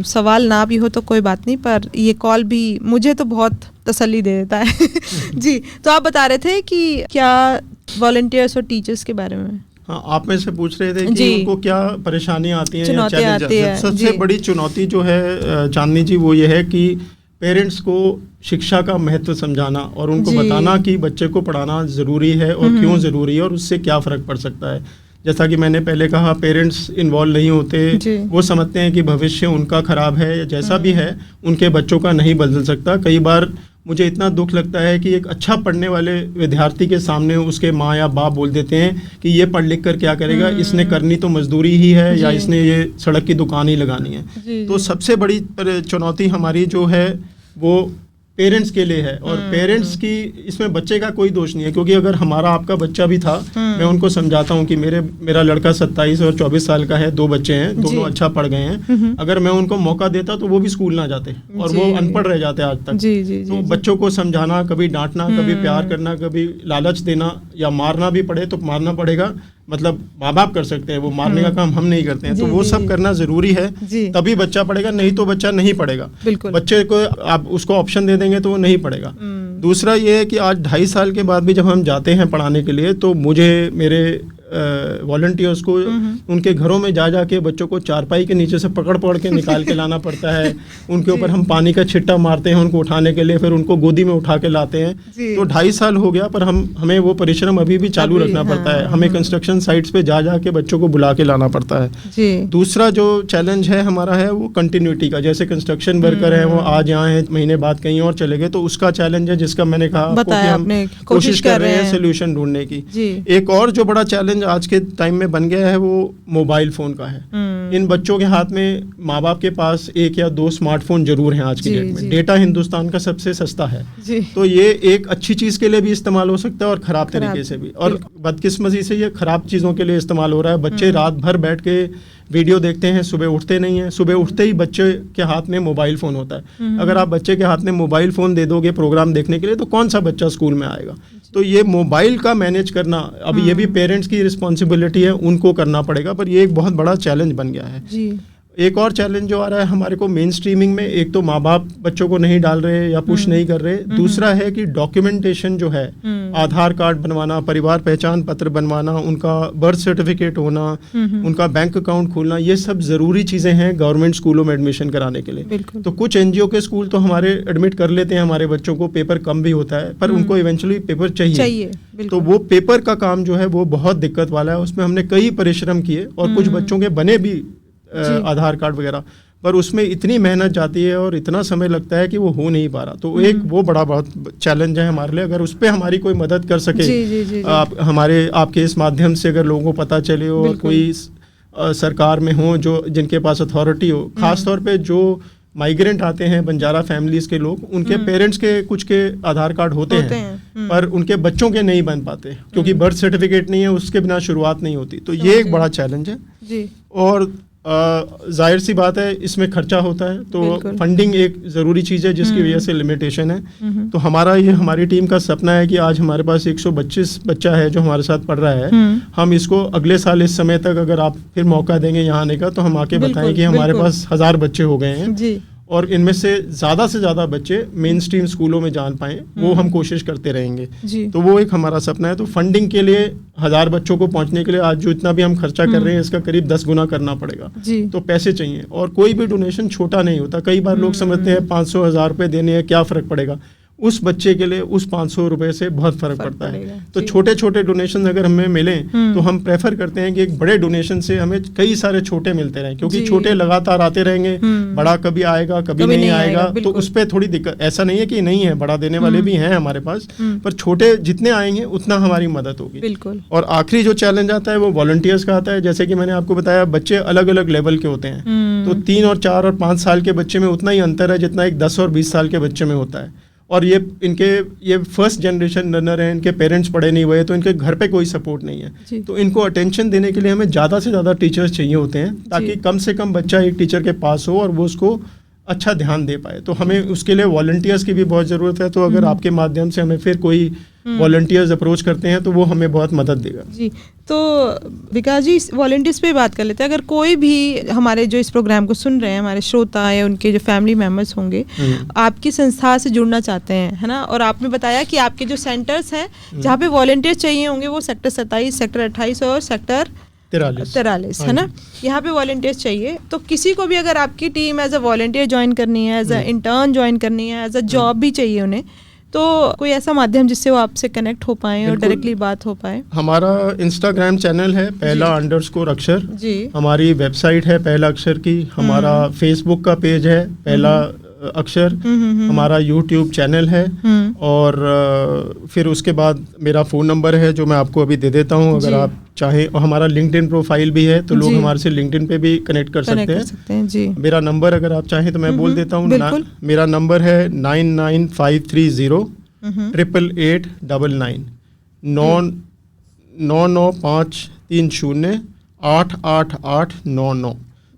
सवाल ना भी हो तो कोई बात नहीं, पर ये कॉल भी मुझे तो बहुत तसल्ली दे देता है जी। तो आप बता रहे थे कि क्या वॉलंटियर्स और टीचर्स के बारे में? हाँ, आप में से पूछ रहे थे कि उनको क्या परेशानी आती है, चुनौती आती है। सबसे बड़ी चुनौती जो है चांदनी जी, वो ये है कि पेरेंट्स को शिक्षा का महत्व समझाना और उनको बताना कि बच्चे को पढ़ाना ज़रूरी है और क्यों ज़रूरी है और उससे क्या फ़र्क पड़ सकता है। जैसा कि मैंने पहले कहा, पेरेंट्स इन्वॉल्व नहीं होते, वो समझते हैं कि भविष्य उनका ख़राब है या जैसा भी है, उनके बच्चों का नहीं बदल सकता। कई बार मुझे इतना दुख लगता है कि एक अच्छा पढ़ने वाले विद्यार्थी के सामने उसके माँ या बाप बोल देते हैं कि ये पढ़ लिख कर क्या करेगा, इसने करनी तो मजदूरी ही है या इसने ये सड़क की दुकान ही लगानी है। तो सबसे बड़ी चुनौती हमारी जो है वो पेरेंट्स के लिए है। और पेरेंट्स की इसमें बच्चे का कोई दोष नहीं है, क्योंकि अगर हमारा आपका बच्चा भी था, मैं उनको समझाता हूँ कि मेरा लड़का 27 और 24 साल का है, 2 बच्चे हैं, दोनों अच्छा पढ़ गए हैं। अगर मैं उनको मौका देता तो वो भी स्कूल ना जाते और वो अनपढ़ रह जाते आज तक। तो बच्चों को समझाना, कभी डांटना, कभी प्यार करना, कभी लालच देना, या मारना भी पड़े तो मारना पड़ेगा, मतलब माँ बाप कर सकते हैं, वो मारने का काम हम नहीं करते हैं। तो वो सब करना जरूरी है, तभी बच्चा पढ़ेगा, नहीं तो बच्चा नहीं पढ़ेगा। बच्चे को आप उसको ऑप्शन दे देंगे तो वो नहीं पढ़ेगा। दूसरा ये है कि आज 2.5 साल के बाद भी जब हम जाते हैं पढ़ाने के लिए, तो मुझे मेरे वॉलंटियर्स को उनके घरों में जा के बच्चों को चारपाई के नीचे से पकड़ के निकाल के लाना पड़ता है। उनके ऊपर हम पानी का छिट्टा मारते हैं उनको उठाने के लिए, फिर उनको गोदी में उठा के लाते हैं। तो 2.5 साल हो गया, पर हमें वो परिश्रम अभी भी चालू रखना पड़ता है। हमें कंस्ट्रक्शन साइट्स पे जा के बच्चों को बुला के लाना पड़ता है। दूसरा जो चैलेंज है हमारा है वो कंटिन्यूटी का। जैसे कंस्ट्रक्शन वर्कर है, वो आज यहाँ है, महीने बाद कहीं और चले गए, तो उसका चैलेंज है, जिसका मैंने कहा कि हम कोशिश कर रहे हैं सोल्यूशन ढूंढने की। एक और जो बड़ा चैलेंज चैलेंज आज के टाइम में बन गया है वो मोबाइल फ़ोन का है। इन बच्चों के हाथ में माँ बाप के पास 1 या 2 स्मार्टफोन जरूर हैं आज की डेट में। डेटा हिंदुस्तान का सबसे सस्ता है, तो ये एक अच्छी चीज़ के लिए भी इस्तेमाल हो सकता है और ख़राब तरीके से भी। और बदकिस्मती से ये ख़राब चीज़ों के लिए इस्तेमाल हो रहा है। बच्चे रात भर बैठ के वीडियो देखते हैं, सुबह उठते नहीं हैं। सुबह उठते ही बच्चे के हाथ में मोबाइल फ़ोन होता है। अगर आप बच्चे के हाथ में मोबाइल फ़ोन दे दोगे प्रोग्राम देखने के लिए, तो कौन सा बच्चा स्कूल में आएगा? तो ये मोबाइल का मैनेज करना अब ये भी पेरेंट्स की रिस्पॉन्सिबिलिटी है, उनको करना पड़ेगा। पर ये एक बहुत बड़ा चैलेंज बन गया है। एक और चैलेंज जो आ रहा है हमारे को मेन स्ट्रीमिंग में, एक तो माँ बाप बच्चों को नहीं डाल रहे या पुश नहीं कर रहे। दूसरा है कि डॉक्यूमेंटेशन जो है, आधार कार्ड बनवाना, परिवार पहचान पत्र बनवाना, उनका बर्थ सर्टिफिकेट होना, उनका बैंक अकाउंट खोलना, ये सब ज़रूरी चीज़ें हैं गवर्नमेंट स्कूलों में एडमिशन कराने के लिए। तो कुछ NGO के स्कूल तो हमारे एडमिट कर लेते हैं हमारे बच्चों को, पेपर कम भी होता है, पर उनको इवेंचुअली पेपर चाहिए। तो वो पेपर का काम जो है वो बहुत दिक्कत वाला है। उसमें हमने कई परिश्रम किए और कुछ बच्चों के बने भी आधार कार्ड वगैरह, पर उसमें इतनी मेहनत जाती है और इतना समय लगता है कि वो हो नहीं पा रहा। तो एक वो बहुत चैलेंज है हमारे लिए। अगर उस पर हमारी कोई मदद कर सके, आप आपके इस माध्यम से अगर लोगों को पता चले और कोई सरकार में हो जो जिनके पास अथॉरिटी हो, खास तौर पे जो माइग्रेंट आते हैं, बंजारा फैमिलीज के लोग, उनके पेरेंट्स के कुछ के आधार कार्ड होते हैं पर उनके बच्चों के नहीं बन पाते क्योंकि बर्थ सर्टिफिकेट नहीं है, उसके बिना शुरुआत नहीं होती। तो ये एक बड़ा चैलेंज है। और जाहिर सी बात है इसमें खर्चा होता है, तो फंडिंग एक ज़रूरी चीज़ है जिसकी वजह से लिमिटेशन है। तो हमारी टीम का सपना है कि आज हमारे पास 125 बच्चा है जो हमारे साथ पढ़ रहा है। हम इसको अगले साल इस समय तक अगर आप फिर मौका देंगे यहाँ आने का, तो हम आके बताएं कि हमारे पास 1000 बच्चे हो गए हैं और इनमें से ज़्यादा बच्चे मेन स्ट्रीम स्कूलों में जान पाएँ, वो हम कोशिश करते रहेंगे। तो वो एक हमारा सपना है। तो फंडिंग के लिए 1000 बच्चों को पहुंचने के लिए आज जो इतना भी हम खर्चा कर रहे हैं इसका करीब 10 गुना करना पड़ेगा। तो पैसे चाहिए और कोई भी डोनेशन छोटा नहीं होता। कई बार लोग समझते हैं 500-1000 रुपये देने हैं, क्या फ़र्क पड़ेगा। उस बच्चे के लिए उस 500 रुपये से बहुत फ़र्क पड़ता है। तो छोटे छोटे डोनेशन अगर हमें मिलें तो हम प्रेफर करते हैं कि एक बड़े डोनेशन से हमें कई सारे छोटे मिलते रहें, क्योंकि छोटे लगातार आते रहेंगे, बड़ा कभी आएगा कभी नहीं आएगा। तो उस पर थोड़ी दिक्कत, ऐसा नहीं है कि नहीं है, बड़ा देने वाले भी हैं हमारे पास, पर छोटे जितने आएंगे उतना हमारी मदद होगी। और आखिरी जो चैलेंज आता है वो वॉलंटियर्स का आता है। जैसे कि मैंने आपको बताया, बच्चे अलग अलग लेवल के होते हैं। तो 3 और 4 और 5 साल के बच्चे में उतना ही अंतर है जितना एक 10 और 20 साल के बच्चे में होता है। और ये फर्स्ट जनरेशन लर्नर हैं, इनके पेरेंट्स पढ़े नहीं हुए, तो इनके घर पे कोई सपोर्ट नहीं है। तो इनको अटेंशन देने के लिए हमें ज़्यादा से ज़्यादा टीचर्स चाहिए होते हैं, ताकि कम से कम बच्चा एक टीचर के पास हो और वो उसको अच्छा ध्यान दे पाए। तो हमें उसके लिए वॉलंटियर्स की भी बहुत ज़रूरत है। तो अगर आपके माध्यम से हमें फिर कोई वॉलंटियर्स अप्रोच करते हैं तो वो हमें बहुत मदद देगा। जी, तो विकास जी, वॉलंटियर्स पे बात कर लेते हैं। अगर कोई भी हमारे जो इस प्रोग्राम को सुन रहे हैं, हमारे श्रोता या उनके जो फैमिली मेम्बर्स होंगे, आपकी संस्था से जुड़ना चाहते हैं, है ना, और आपने बताया कि आपके जो सेंटर्स हैं जहाँ पे वॉलंटियर्स चाहिए होंगे वो सेक्टर 27, सेक्टर 28 और सेक्टर 43 है ना, यहाँ पे वॉलंटियर्स चाहिए। तो किसी को भी अगर आपकी team as a volunteer join करनी है, एज अ इंटर्न ज्वाइन करनी है, एज अ जॉब भी चाहिए उन्हें, तो कोई ऐसा माध्यम जिससे वो आपसे कनेक्ट हो पाए और डायरेक्टली बात हो पाए? हमारा इंस्टाग्राम चैनल है पहला_अक्षर जी, हमारी वेबसाइट है पहला अक्षर की, हमारा फेसबुक का पेज है पहला अक्षर, हमारा यूट्यूब चैनल है, और फिर उसके बाद मेरा फ़ोन नंबर है जो मैं आपको अभी दे देता हूँ अगर आप चाहें, और हमारा लिंक्डइन प्रोफाइल भी है, तो लोग हमारे से लिंक्डइन पे भी कनेक्ट कर सकते हैं जी। मेरा नंबर अगर आप चाहें तो मैं बोल देता हूँ। मेरा नंबर है 99530 88899 99530 88899।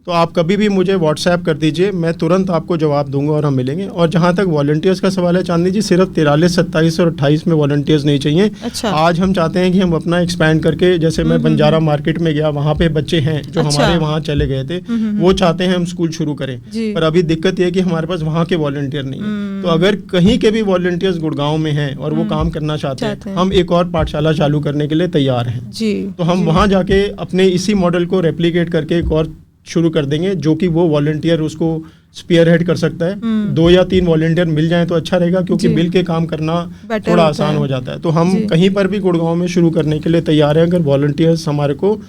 तो आप कभी भी मुझे व्हाट्सएप कर दीजिए, मैं तुरंत आपको जवाब दूंगा और हम मिलेंगे। और जहाँ तक वॉलंटियर्स का सवाल है चांदनी जी, सिर्फ 43, 27 और 28 में वॉलंटियर्स नहीं चाहिए। अच्छा। आज हम चाहते हैं कि हम अपना एक्सपैंड करके, जैसे मैं बंजारा मार्केट में गया, वहाँ पे बच्चे हैं जो हमारे वहाँ चले गए थे, वो चाहते हैं हम स्कूल शुरू करें, पर अभी दिक्कत ये है कि हमारे पास वहाँ के वॉलंटियर नहीं है। तो अगर कहीं के भी वॉलंटियर्स गुड़गांव में हैं और वो काम करना चाहते हैं, हम एक और पाठशाला चालू करने के लिए तैयार हैं। तो हम वहाँ जाके अपने इसी मॉडल को रेप्लिकेट करके एक और शुरू कर देंगे, जो कि वो वॉलंटियर उसको स्पीयर हेड कर सकता है। 2 या 3 वॉलंटियर मिल जाएं तो अच्छा रहेगा, क्योंकि मिल के काम करना थोड़ा आसान हो जाता है। तो हम कहीं पर भी गुड़गांव में शुरू करने के लिए तैयार हैं, अगर वॉलंटियर्स हमारे को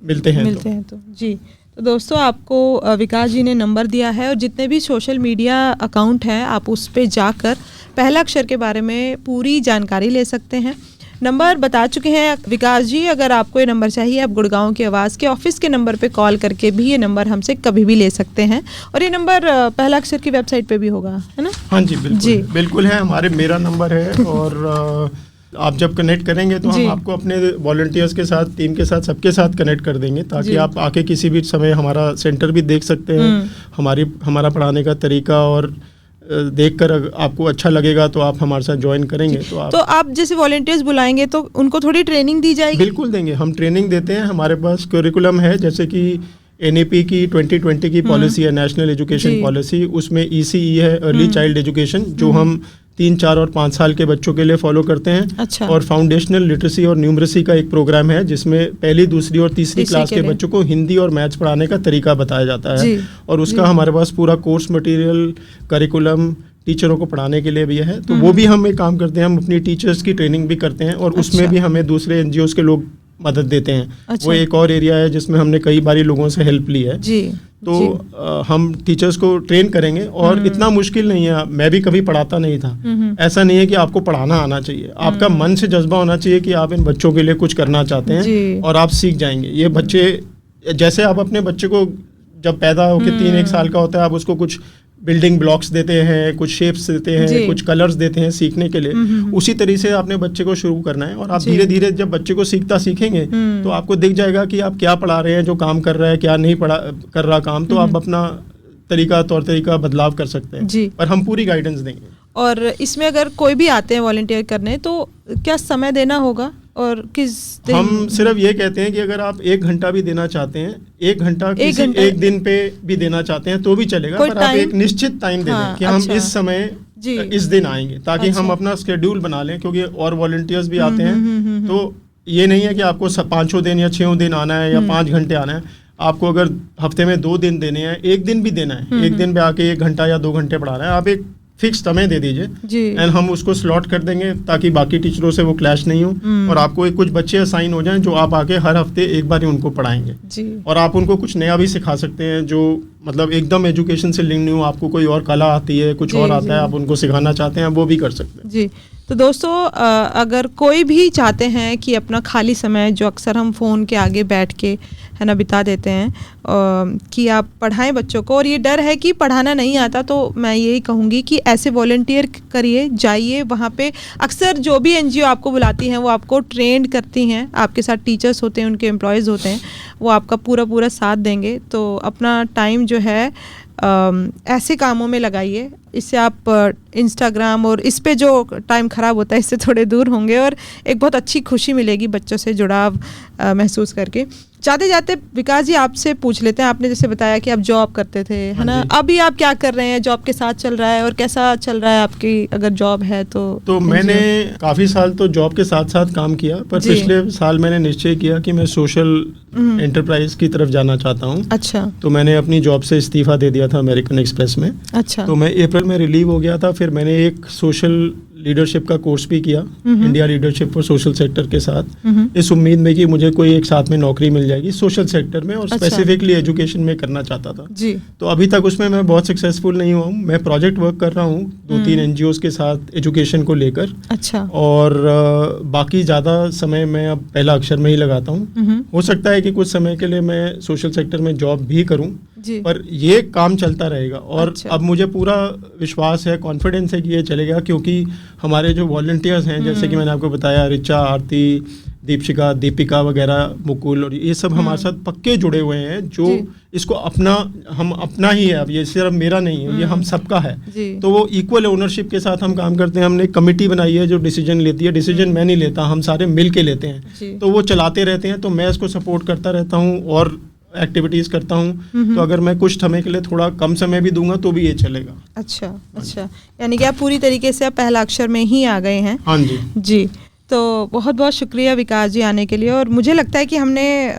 मिलते हैं तो जी। तो दोस्तों, आपको विकास जी ने नंबर दिया है, और जितने भी सोशल मीडिया अकाउंट हैं आप उस पर जाकर पहला अक्षर के बारे में पूरी जानकारी ले सकते हैं। नंबर बता चुके हैं विकास जी। अगर आपको ये नंबर चाहिए, आप गुड़गांव की आवाज़ के ऑफिस के नंबर पे कॉल करके भी ये नंबर हमसे कभी भी ले सकते हैं। और ये नंबर पहला अक्षर की वेबसाइट पे भी होगा, है ना? हाँ जी, बिल्कुल जी। बिल्कुल है, हमारे मेरा नंबर है। और आप जब कनेक्ट करेंगे तो हम आपको अपने वॉलंटियर्स के साथ, टीम के साथ, सबके साथ कनेक्ट कर देंगे, ताकि आप आके किसी भी समय हमारा सेंटर भी देख सकते हैं, हमारा पढ़ाने का तरीका, और देखकर आपको अच्छा लगेगा तो आप हमारे साथ ज्वाइन करेंगे। तो आप जैसे वॉलंटियर्स बुलाएंगे तो उनको थोड़ी ट्रेनिंग दी जाएगी? बिल्कुल देंगे, हम ट्रेनिंग देते हैं। हमारे पास करिकुलम है, जैसे कि NAP की 2020 की पॉलिसी है, नेशनल एजुकेशन पॉलिसी, उसमें ECE है, अर्ली चाइल्ड एजुकेशन, जो हम 3, 4 और 5 साल के बच्चों के लिए फॉलो करते हैं। अच्छा। और फाउंडेशनल लिटरेसी और न्यूमरेसी का एक प्रोग्राम है, जिसमें पहली, दूसरी और तीसरी क्लास के बच्चों को हिंदी और मैथ्स पढ़ाने का तरीका बताया जाता है। और उसका हमारे पास पूरा कोर्स मटेरियल, करिकुलम टीचरों को पढ़ाने के लिए भी है। तो वो भी हम एक काम करते हैं, हम अपनी टीचर्स की ट्रेनिंग भी करते हैं, और उसमें भी हमें दूसरे NGOs के लोग मदद देते हैं। वो एक और एरिया है जिसमें हमने कई बारी लोगों से हेल्प ली है। तो हम टीचर्स को ट्रेन करेंगे, और इतना मुश्किल नहीं है। मैं भी कभी पढ़ाता नहीं था। ऐसा नहीं है कि आपको पढ़ाना आना चाहिए, आपका मन से जज्बा होना चाहिए कि आप इन बच्चों के लिए कुछ करना चाहते हैं, और आप सीख जाएंगे। ये बच्चे, जैसे आप अपने बच्चे को जब पैदा होकर 3-1 साल का होता है, आप उसको कुछ बिल्डिंग ब्लॉक्स देते हैं, कुछ शेप्स देते हैं, कुछ कलर्स देते हैं सीखने के लिए, उसी तरीके से आपने बच्चे को शुरू करना है। और आप धीरे धीरे जब बच्चे को सीखेंगे तो आपको दिख जाएगा कि आप क्या पढ़ा रहे हैं, जो काम कर रहा है, क्या नहीं कर रहा काम, तो आप अपना तौर तरीका बदलाव कर सकते हैं। पर हम पूरी गाइडेंस देंगे। और इसमें अगर कोई भी आते हैं वॉलंटियर करने, तो क्या समय देना होगा और किस दिन? हम सिर्फ ये कहते हैं कि अगर आप 1 घंटा भी देना चाहते हैं, 1 घंटा एक दिन पे भी देना चाहते हैं तो भी चलेगा, पर आप एक निश्चित टाइम दे दें कि हम इस समय इस दिन आएंगे, ताकि हम अपना स्केड्यूल बना लें। क्योंकि और वॉलंटियर्स भी आते हैं, तो ये नहीं है कि आपको 5 दिन या 6 दिन आना है या 5 घंटे आना है। आपको अगर हफ्ते में 2 दिन देने हैं, 1 दिन भी देना है, 1 दिन पे आके 1 घंटा या 2 घंटे पढ़ाना है, आप एक फिक्स समय दे दीजिए, एंड हम उसको स्लॉट कर देंगे, ताकि बाकी टीचरों से वो क्लैश नहीं हो, और आपको कुछ बच्चे असाइन हो जाएं जो आप आके हर हफ्ते एक बार ही उनको पढ़ाएंगे। और आप उनको कुछ नया भी सिखा सकते हैं, जो मतलब एकदम एजुकेशन से लिंक नहीं हो। आपको कोई और कला आती है, कुछ और आता है, आप उनको सिखाना चाहते हैं, वो भी कर सकते हैं। जी। तो दोस्तों, अगर कोई भी चाहते हैं कि अपना खाली समय, जो अक्सर हम फ़ोन के आगे बैठ के है ना बिता देते हैं, कि आप पढ़ाएं बच्चों को, और ये डर है कि पढ़ाना नहीं आता, तो मैं यही कहूँगी कि ऐसे वॉलंटियर करिए, जाइए वहाँ पे। अक्सर जो भी NGO आपको बुलाती हैं, वो आपको ट्रेंड करती हैं, आपके साथ टीचर्स होते हैं, उनके एम्प्लॉयज़ होते हैं, वो आपका पूरा साथ देंगे। तो अपना टाइम जो है ऐसे कामों में लगाइए, इससे आप इंस्टाग्राम और इस पे जो टाइम ख़राब होता है, इससे थोड़े दूर होंगे, और एक बहुत अच्छी खुशी मिलेगी बच्चों से जुड़ाव महसूस करके। जाते जाते विकास जी, आपसे पूछ लेते हैं, आपने जैसे बताया कि आप जॉब करते थे, है ना, अभी आप क्या कर रहे हैं? जॉब के साथ चल रहा है, और कैसा चल रहा है आपकी अगर जॉब है तो? मैंने काफ़ी साल तो जॉब के साथ साथ काम किया, पर पिछले साल मैंने निश्चय किया कि मैं सोशल एंटरप्राइज की तरफ जाना चाहता हूँ। अच्छा। तो मैंने अपनी जॉब से इस्तीफा दे दिया था अमेरिकन एक्सप्रेस में। अच्छा। तो मैं अप्रैल में रिलीव हो गया था। फिर मैंने एक सोशल लीडरशिप का कोर्स भी किया, India leadership for social sector के साथ, इस उम्मीद में कि मुझे कोई एक साथ में नौकरी मिल जाएगी सोशल सेक्टर में, और स्पेसिफिकली एजुकेशन में करना चाहता था। जी। तो अभी तक उसमें मैं बहुत सक्सेसफुल नहीं हुआ हूँ। मैं प्रोजेक्ट वर्क कर रहा हूँ 2-3 NGOs के साथ एजुकेशन को लेकर। अच्छा। और बाकी ज़्यादा समय मैं अब पहला अक्षर में ही लगाता हूँ। हो सकता है कि कुछ समय के लिए मैं सोशल सेक्टर में जॉब भी करूँ, पर ये काम चलता रहेगा। और अब मुझे पूरा विश्वास है, कॉन्फिडेंस है कि ये चलेगा, क्योंकि हमारे जो वॉलंटियर्स हैं, जैसे कि मैंने आपको बताया, रिचा, आरती, दीपशिका, दीपिका वगैरह, मुकुल, और ये सब हमारे साथ पक्के जुड़े हुए हैं, जो इसको हम अपना ही है। अब ये सिर्फ मेरा नहीं है, ये हम सबका है। तो वो इक्वल ओनरशिप के साथ हम काम करते हैं। हमने एक कमेटी बनाई है जो डिसीजन लेती है। डिसीजन मैं नहीं लेता, हम सारे मिल के लेते हैं। तो वो चलाते रहते हैं, तो मैं इसको सपोर्ट करता रहता हूँ और एक्टिविटीज़ करता हूँ। तो अगर मैं कुछ समय के लिए थोड़ा कम समय भी दूंगा तो भी ये चलेगा। अच्छा, यानी कि आप पूरी तरीके से आप पहला अक्षर में ही आ गए हैं। हाँ जी। जी, तो बहुत बहुत शुक्रिया विकास जी आने के लिए। और मुझे लगता है कि हमने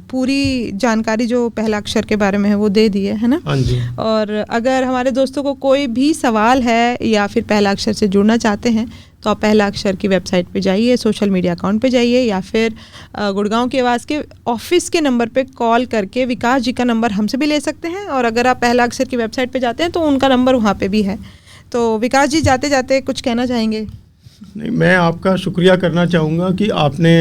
पूरी जानकारी जो पहला अक्षर के बारे में है वो दे दी है ना? हाँ जी। और अगर हमारे दोस्तों को कोई भी सवाल है या फिर पहला अक्षर से जुड़ना चाहते हैं, तो आप पहला अक्षर की वेबसाइट पे जाइए, सोशल मीडिया अकाउंट पे जाइए, या फिर गुड़गांव की आवाज़ के ऑफिस के नंबर पे कॉल करके विकास जी का नंबर हमसे भी ले सकते हैं। और अगर आप पहला अक्षर की वेबसाइट पे जाते हैं तो उनका नंबर वहाँ पे भी है। तो विकास जी, जाते जाते कुछ कहना चाहेंगे? नहीं, मैं आपका शुक्रिया करना चाहूँगा कि आपने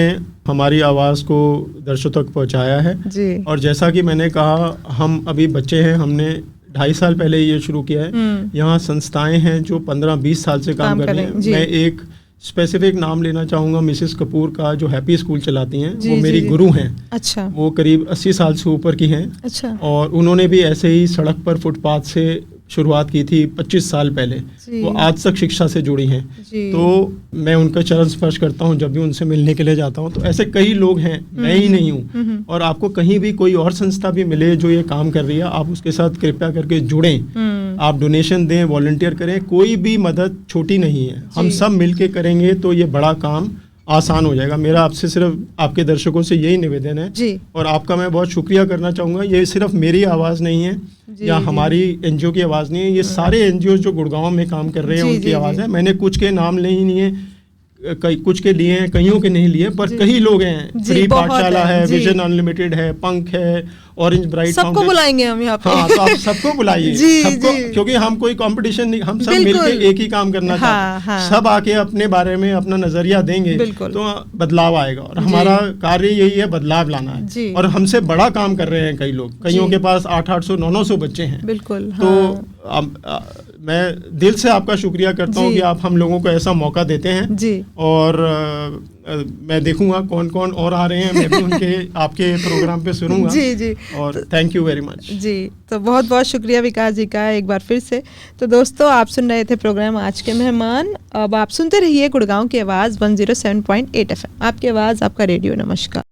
हमारी आवाज़ को दर्शकों तक पहुँचाया है जी। और जैसा कि मैंने कहा, हम अभी बच्चे हैं, हमने 2.5 साल पहले ये शुरू किया है। यहाँ संस्थाएं हैं जो 15-20 साल से काम कर रही हैं। मैं एक स्पेसिफिक नाम लेना चाहूँगा मिसेस कपूर का, जो हैप्पी स्कूल चलाती हैं। वो मेरी गुरु हैं। अच्छा। वो करीब 80 साल से ऊपर की हैं। अच्छा। और उन्होंने भी ऐसे ही सड़क पर फुटपाथ से शुरुआत की थी 25 साल पहले। वो आज तक शिक्षा से जुड़ी हैं। तो मैं उनका चरण स्पर्श करता हूँ जब भी उनसे मिलने के लिए जाता हूँ। तो ऐसे कई लोग हैं, मैं ही नहीं हूँ। और आपको कहीं भी कोई और संस्था भी मिले जो ये काम कर रही है, आप उसके साथ कृपया करके जुड़ें। आप डोनेशन दें, वॉलंटियर करें, कोई भी मदद छोटी नहीं है। हम सब मिलके करेंगे तो ये बड़ा काम आसान हो जाएगा। मेरा आपसे सिर्फ आपके दर्शकों से यही निवेदन है जी। और आपका मैं बहुत शुक्रिया करना चाहूँगा। ये सिर्फ मेरी आवाज़ नहीं है या हमारी एनजीओ की आवाज़ नहीं है, ये सारे एनजीओ जो गुड़गांव में काम कर रहे हैं उनकी आवाज़ है। मैंने कुछ के नाम नहीं है, कुछ के लिए हैं, कईयों के नहीं लिए, पर कई लोग हैं। फ्री पाठशाला है, विजन अनलिमिटेड है, पंख है, ऑरेंज ब्राइट, सबको बुलाएंगे हम यहाँ पे। हाँ, तो आप सबको बुलाइए, सबको, क्योंकि हम कोई कंपटीशन नहीं, हम सब मिलकर एक ही काम करना चाहते हैं। सब आके अपने बारे में अपना नजरिया देंगे तो बदलाव आएगा। और हमारा कार्य यही है, बदलाव लाना है। और हमसे बड़ा काम कर रहे हैं कई लोग, कईयों के पास 800, 900 बच्चे हैं। बिल्कुल। तो मैं दिल से आपका शुक्रिया करता हूँ कि आप हम लोगों को ऐसा मौका देते हैं जी। और मैं देखूंगा कौन कौन और आ रहे हैं, मैं भी उनके आपके प्रोग्राम पे सुनूंगा जी जी। और थैंक यू वेरी मच जी। तो बहुत बहुत शुक्रिया विकास जी का एक बार फिर से। तो दोस्तों, आप सुन रहे थे प्रोग्राम आज के मेहमान। अब आप सुनते रहिए गुड़गांव की आवाज़ 107.8 FM, आपकी आवाज़, आपका रेडियो। नमस्कार।